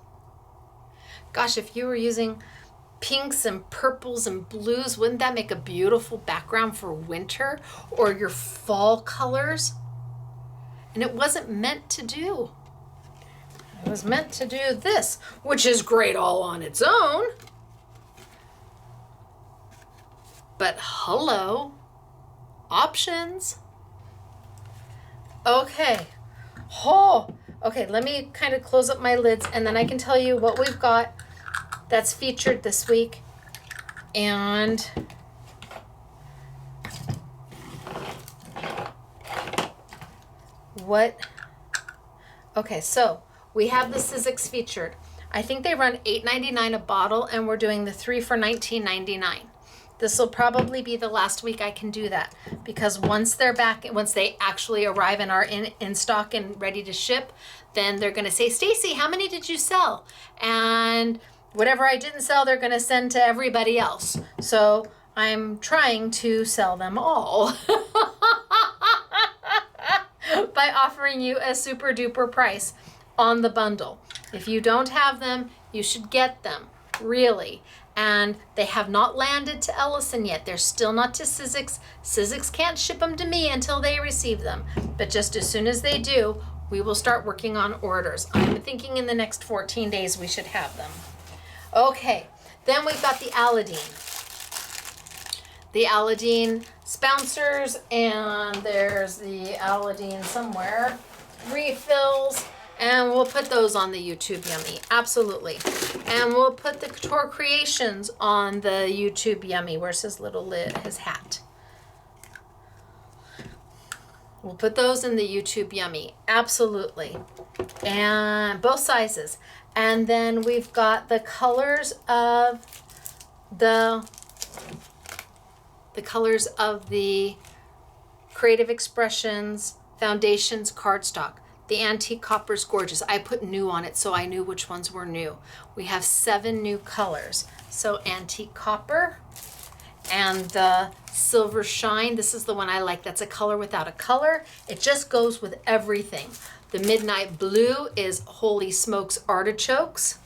Gosh, if you were using pinks and purples and blues, wouldn't that make a beautiful background for winter or your fall colors? And it wasn't meant to do. It was meant to do this, which is great all on its own. But hello, options. Okay. Oh, okay, let me kind of close up my lids and then I can tell you what we've got that's featured this week. And okay, so we have the Sizzix featured. I think they run $8.99 a bottle and we're doing the 3 for $19.99. This will probably be the last week I can do that because once they're back, once they actually arrive and are in stock and ready to ship, then they're going to say, Stacy, how many did you sell? And whatever I didn't sell, they're going to send to everybody else. So I'm trying to sell them all by offering you a super duper price on the bundle. If you don't have them, you should get them, really. And they have not landed to Ellison yet. They're still not to Sizzix. Sizzix can't ship them to me until they receive them. But just as soon as they do, we will start working on orders. I'm thinking in the next 14 days we should have them. Okay, then we've got the Aladdin. The Aladdin spouncers, and there's the Aladdin somewhere. Refills. And we'll put those on the YouTube Yummy, absolutely. And we'll put the Couture Creations on the YouTube Yummy. Where's his little lid, his hat? We'll put those in the YouTube Yummy, absolutely. And both sizes. And then we've got the colors of the Creative Expressions Foundations cardstock. The antique copper's gorgeous. I put new on it so I knew which ones were new. We have 7 new colors. So antique copper and the silver shine. This is the one I like. That's a color without a color. It just goes with everything. The midnight blue is holy smokes artichokes.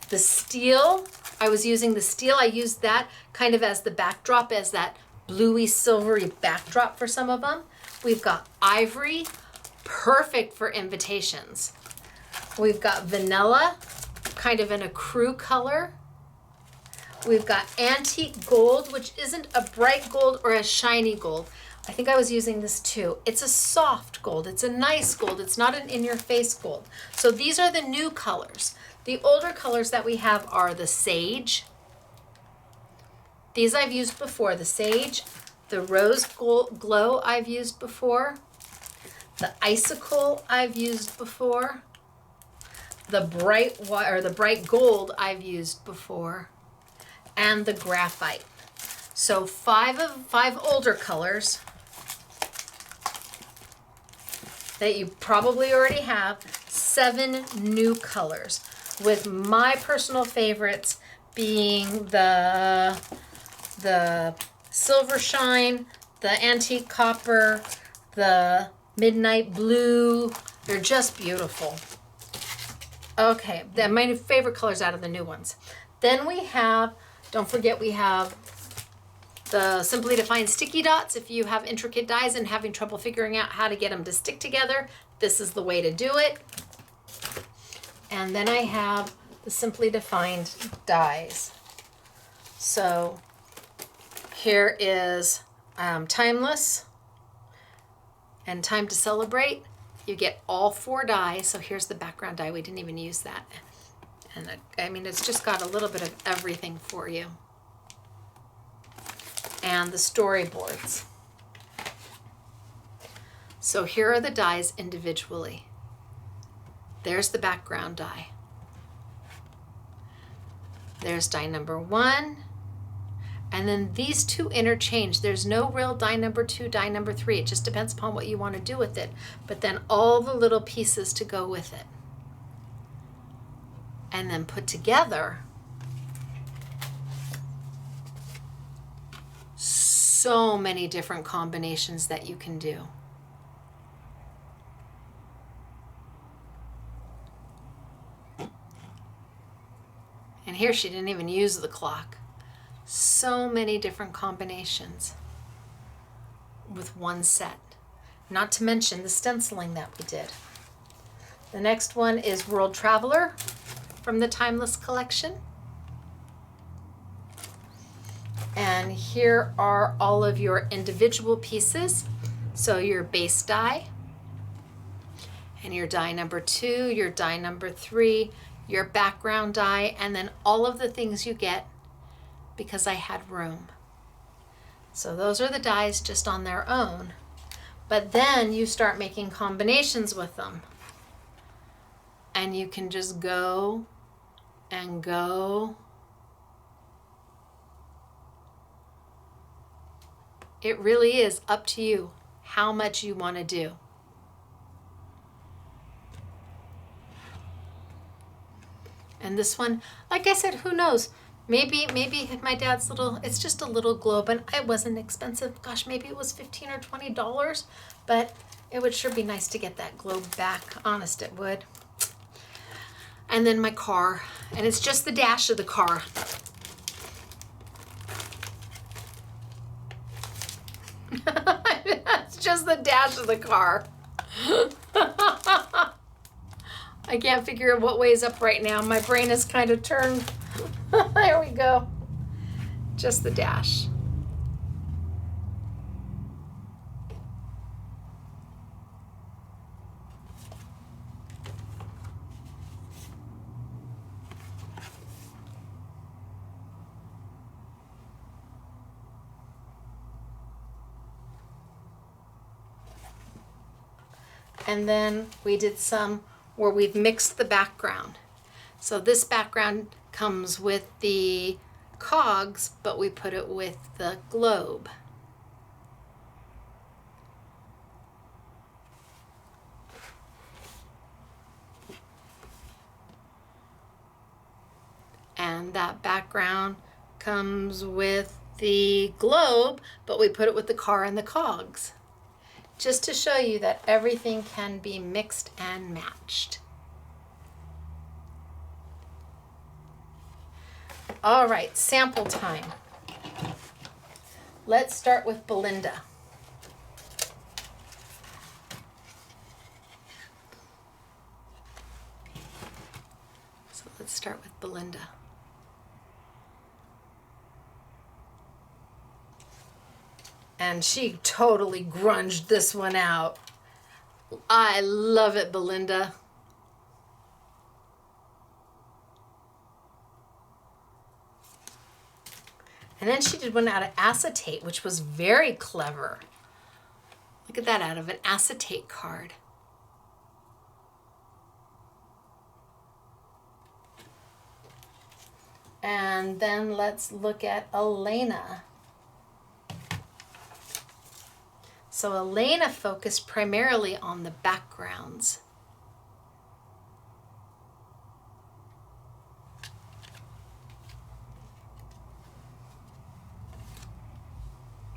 The steel, I was using the steel. I used that kind of as the backdrop, as that bluey silvery backdrop for some of them. We've got ivory. Perfect for invitations. We've got vanilla, kind of in a crew color. We've got antique gold, which isn't a bright gold or a shiny gold. I think I was using this too. It's a soft gold. It's a nice gold. It's not an in-your-face gold. So these are the new colors. The older colors that we have are the sage. These I've used before. The sage, the rose gold glow I've used before. The icicle I've used before. The bright gold I've used before. And the graphite. So 5 older colors that you probably already have. 7 new colors, with my personal favorites being the silver shine, the antique copper, the midnight blue. They're just beautiful. Okay, they're my favorite colors out of the new ones. Then we have, don't forget, we have the Simply Defined sticky dots. If you have intricate dies and having trouble figuring out how to get them to stick together, this is the way to do it. And then I have the Simply Defined dies. So here is Timeless and Time to Celebrate. You get all 4 dies. So here's the background die. We didn't even use that. And I mean, it's just got a little bit of everything for you. And the storyboards. So here are the dies individually. There's the background die. There's die number 1. And then these 2 interchange. There's no real die number 2, die number 3. It just depends upon what you want to do with it. But then all the little pieces to go with it. And then put together. So many different combinations that you can do. And here she didn't even use the clock. So many different combinations with one set. Not to mention the stenciling that we did. The next one is World Traveler from the Timeless collection. And here are all of your individual pieces. So your base die, and your die number 2, your die number 3, your background die, and then all of the things you get because I had room. So those are the dies just on their own. But then you start making combinations with them. And you can just go and go. It really is up to you how much you want to do. And this one, like I said, who knows? Maybe my dad's little, it's just a little globe, and it wasn't expensive. Gosh, maybe it was $15 or $20, but it would sure be nice to get that globe back. Honest, it would. And then my car, and it's just the dash of the car. It's just the dash of the car. I can't figure out what way's up right now. My brain is kind of turned. There we go. Just the dash. And then we did some where we've mixed the background. So this background comes with the cogs, but we put it with the globe. And that background comes with the globe, but we put it with the car and the cogs. Just to show you that everything can be mixed and matched. All right, sample time. Let's start with Belinda. So let's start with Belinda. And she totally grunged this one out. I love it, Belinda. And then she did one out of acetate, which was very clever. Look at that, out of an acetate card. And then let's look at Elena. So Elena focused primarily on the backgrounds.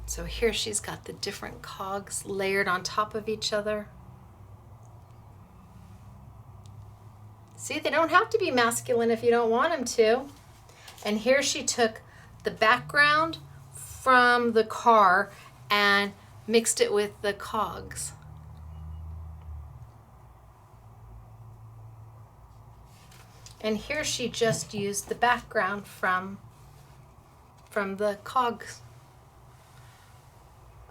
So here she's got the different cogs layered on top of each other. See, they don't have to be masculine if you don't want them to. And here she took the background from the car and mixed it with the cogs. And here she just used the background from the cogs.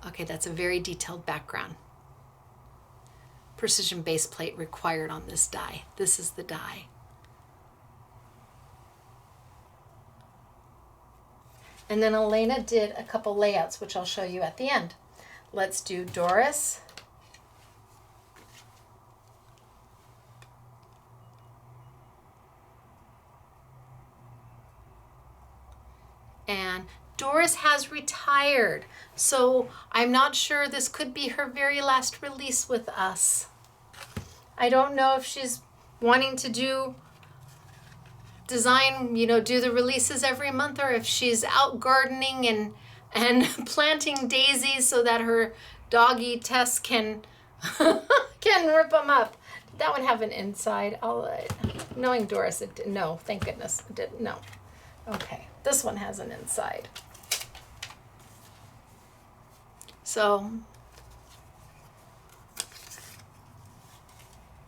Okay, that's a very detailed background. Precision base plate required on this die. This is the die. And then Elena did a couple layouts, which I'll show you at the end. Let's do Doris. And Doris has retired, so I'm not sure this could be her very last release with us. I don't know if she's wanting to do design, you know, do the releases every month, or if she's out gardening and planting daisies so that her doggy Tess can can rip them up. Did that one have an inside? Knowing Doris, it did, no, thank goodness, it didn't. No. Okay, this one has an inside. So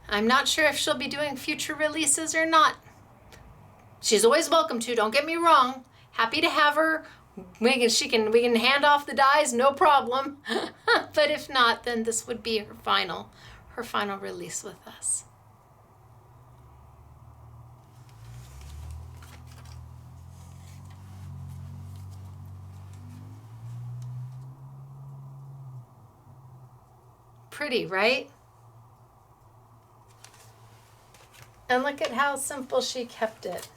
I'm not sure if she'll be doing future releases or not. She's always welcome to, don't get me wrong. Happy to have her. We can hand off the dies, no problem. But if not, then this would be her final release with us. Pretty, right? And look at how simple she kept it.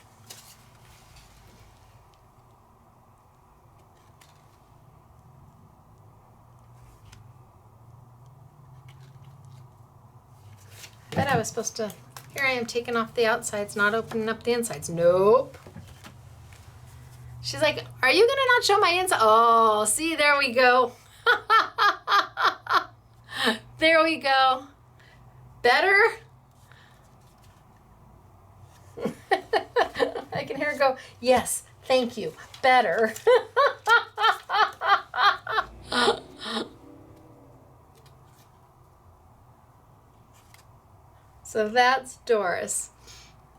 Bet I was supposed to, here I am taking off the outsides, not opening up the insides. Nope. She's like, are you gonna not show my inside? Oh, see, there we go. There we go. Better? I can hear her go, yes, thank you. Better. So that's Doris.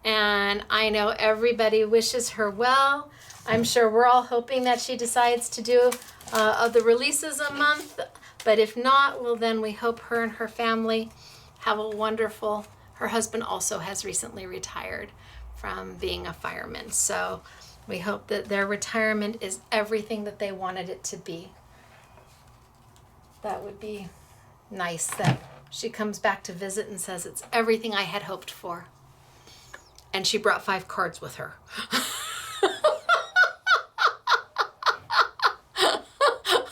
And I know everybody wishes her well. I'm sure we're all hoping that she decides to do the releases a month. But if not, well, then we hope her and her family have a wonderful, her husband also has recently retired from being a fireman. So we hope that their retirement is everything that they wanted it to be. That would be nice that she comes back to visit and says it's everything I had hoped for. And she brought 5 cards with her.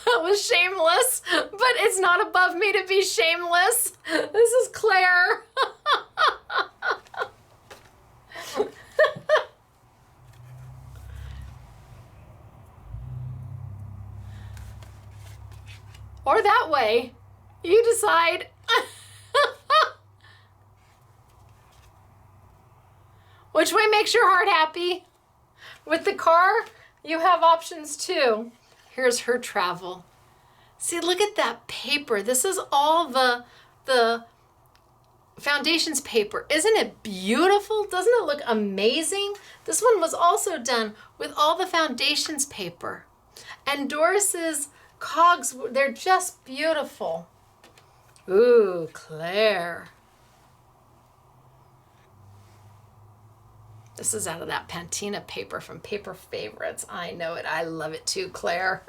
That was shameless, but it's not above me to be shameless. This is Claire. Or that way. You decide. Which way makes your heart happy? With the car, you have options too. Here's her travel. See, look at that paper. This is all the foundations paper. Isn't it beautiful? Doesn't it look amazing? This one was also done with all the foundations paper. And Doris's cogs, they're just beautiful. Ooh, Claire. This is out of that Patina paper from Paper Favorites. I know it. I love it too, Claire.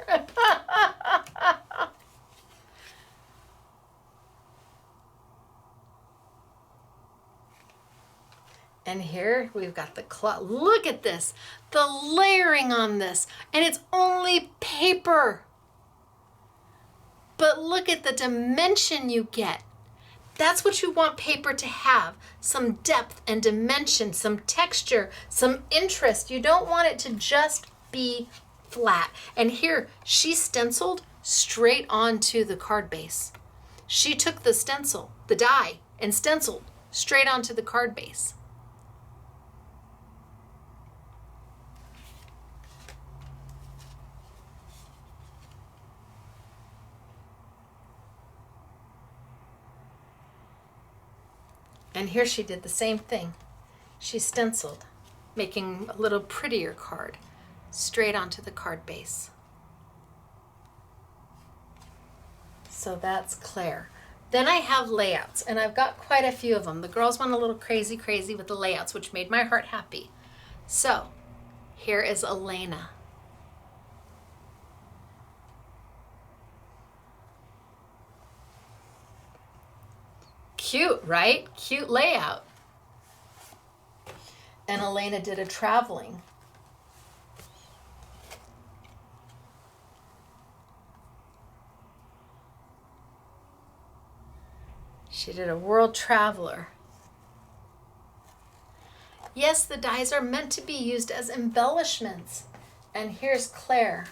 And here we've got the cloth. Look at this. The layering on this. And it's only paper. But look at the dimension you get. That's what you want paper to have. Some depth and dimension, some texture, some interest. You don't want it to just be flat. And here, she stenciled straight onto the card base. She took the stencil, the die, and stenciled straight onto the card base. And here she did the same thing. She stenciled making a little prettier card straight onto the card base. So that's Claire. Then I have layouts, and I've got quite a few of them. The girls went a little crazy with the layouts, which made my heart happy. So here is Elena. Cute, right? Cute layout. And Elena did a traveling. She did a world traveler. Yes, the dies are meant to be used as embellishments. And here's Claire.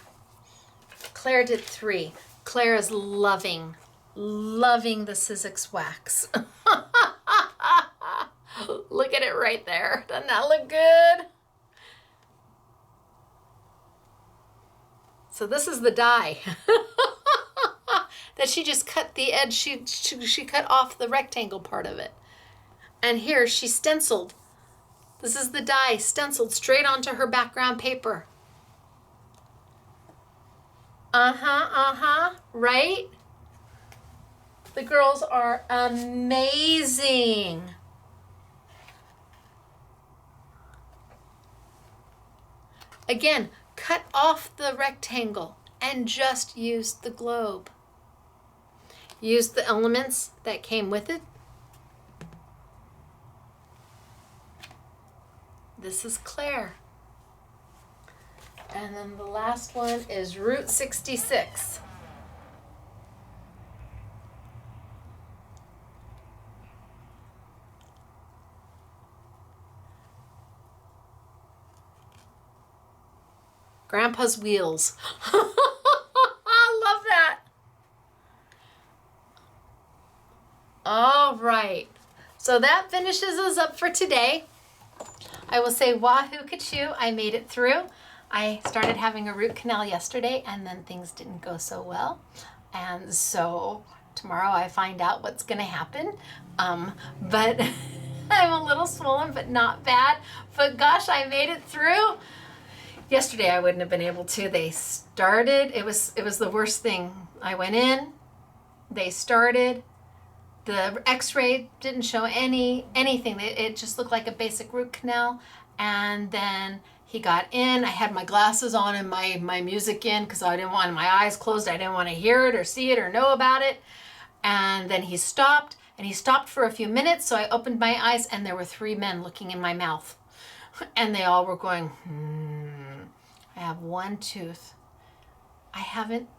Claire did 3. Claire is loving the Sizzix wax. Look at it right there. Doesn't that look good? So this is the die that she just cut the edge. She cut off the rectangle part of it. And here she stenciled. This is the die stenciled straight onto her background paper. Right? The girls are amazing. Again, cut off the rectangle and just use the globe. Use the elements that came with it. This is Claire. And then the last one is Route 66. Grandpa's wheels. I love that. All right. So that finishes us up for today. I will say wahoo kachoo, I made it through. I started having a root canal yesterday and then things didn't go so well. And so tomorrow I find out what's gonna happen. But I'm a little swollen, but not bad. But gosh, I made it through. Yesterday I wouldn't have been able to. They started, it was the worst thing. I went in, they started, the x-ray didn't show anything. It just looked like a basic root canal. And then he got in, I had my glasses on and my music in because I didn't want my eyes closed. I didn't want to hear it or see it or know about it. And then he stopped, and he stopped for a few minutes. So I opened my eyes and there were 3 men looking in my mouth. And they all were going, I have 1 tooth. I haven't,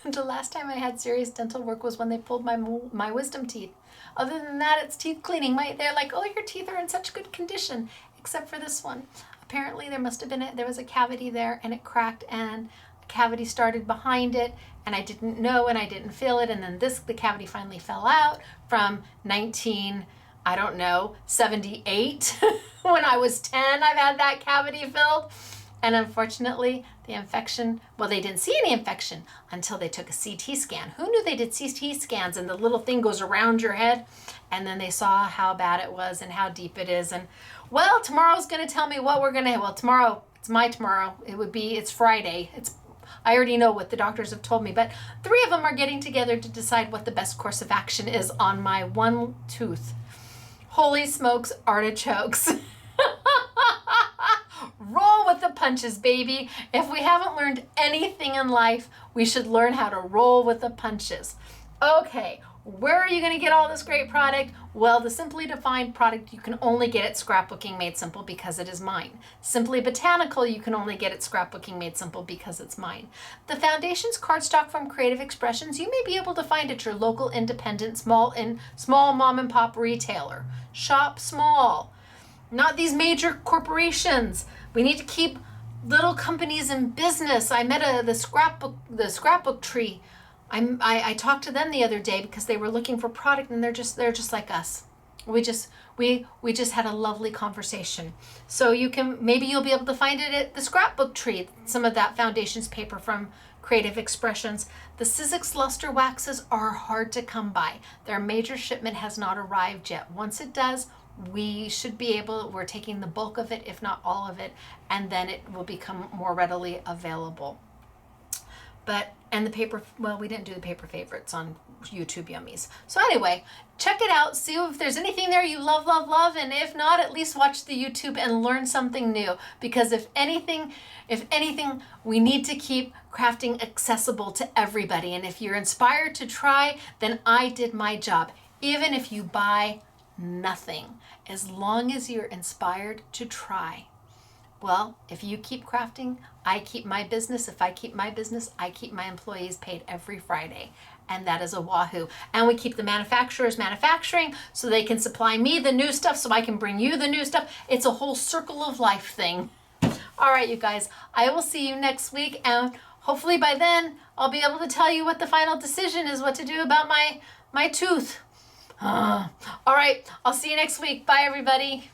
the last time I had serious dental work was when they pulled my wisdom teeth. Other than that, it's teeth cleaning. They're like, oh, your teeth are in such good condition, except for this one. Apparently there was a cavity there and it cracked and a cavity started behind it and I didn't know and I didn't feel it. And then the cavity finally fell out from 78 when I was 10. I've had that cavity filled. And unfortunately, the infection, well, they didn't see any infection until they took a CT scan. Who knew they did CT scans and the little thing goes around your head? And then they saw how bad it was and how deep it is. And well, tomorrow's going to tell me what we're going to, well, tomorrow, it's my tomorrow. It's Friday. I already know what the doctors have told me, but 3 of them are getting together to decide what the best course of action is on my 1 tooth. Holy smokes, artichokes. Roll with the punches, baby. If we haven't learned anything in life, we should learn how to roll with the punches. Okay, where are you going to get all this great product? Well, the Simply Defined product you can only get at Scrapbooking Made Simple because it is mine. Simply Botanical you can only get at Scrapbooking Made Simple because it's mine. The Foundations cardstock from Creative Expressions you may be able to find at your local independent small mom and pop retailer. Shop small. Not these major corporations. We need to keep little companies in business. I met the scrapbook tree. I talked to them the other day because they were looking for product and they're just like us. We just had a lovely conversation. So maybe you'll be able to find it at the scrapbook tree, some of that Foundations paper from Creative Expressions. The Sizzix luster waxes are hard to come by. Their major shipment has not arrived yet. Once it does, we should be able, we're taking the bulk of it, if not all of it, and then it will become more readily available. But, and the paper, well, we didn't do the paper favorites on YouTube Yummies. So anyway, check it out. See if there's anything there you love, love, love. And if not, at least watch the YouTube and learn something new. Because if anything, we need to keep crafting accessible to everybody. And if you're inspired to try, then I did my job. Even if you buy nothing, as long as you're inspired to try. Well, if you keep crafting, I keep my business. If I keep my business, I keep my employees paid every Friday. And that is a wahoo. And we keep the manufacturers manufacturing so they can supply me the new stuff so I can bring you the new stuff. It's a whole circle of life thing. All right, you guys, I will see you next week. And hopefully by then, I'll be able to tell you what the final decision is, what to do about my tooth. All right, I'll see you next week. Bye, everybody.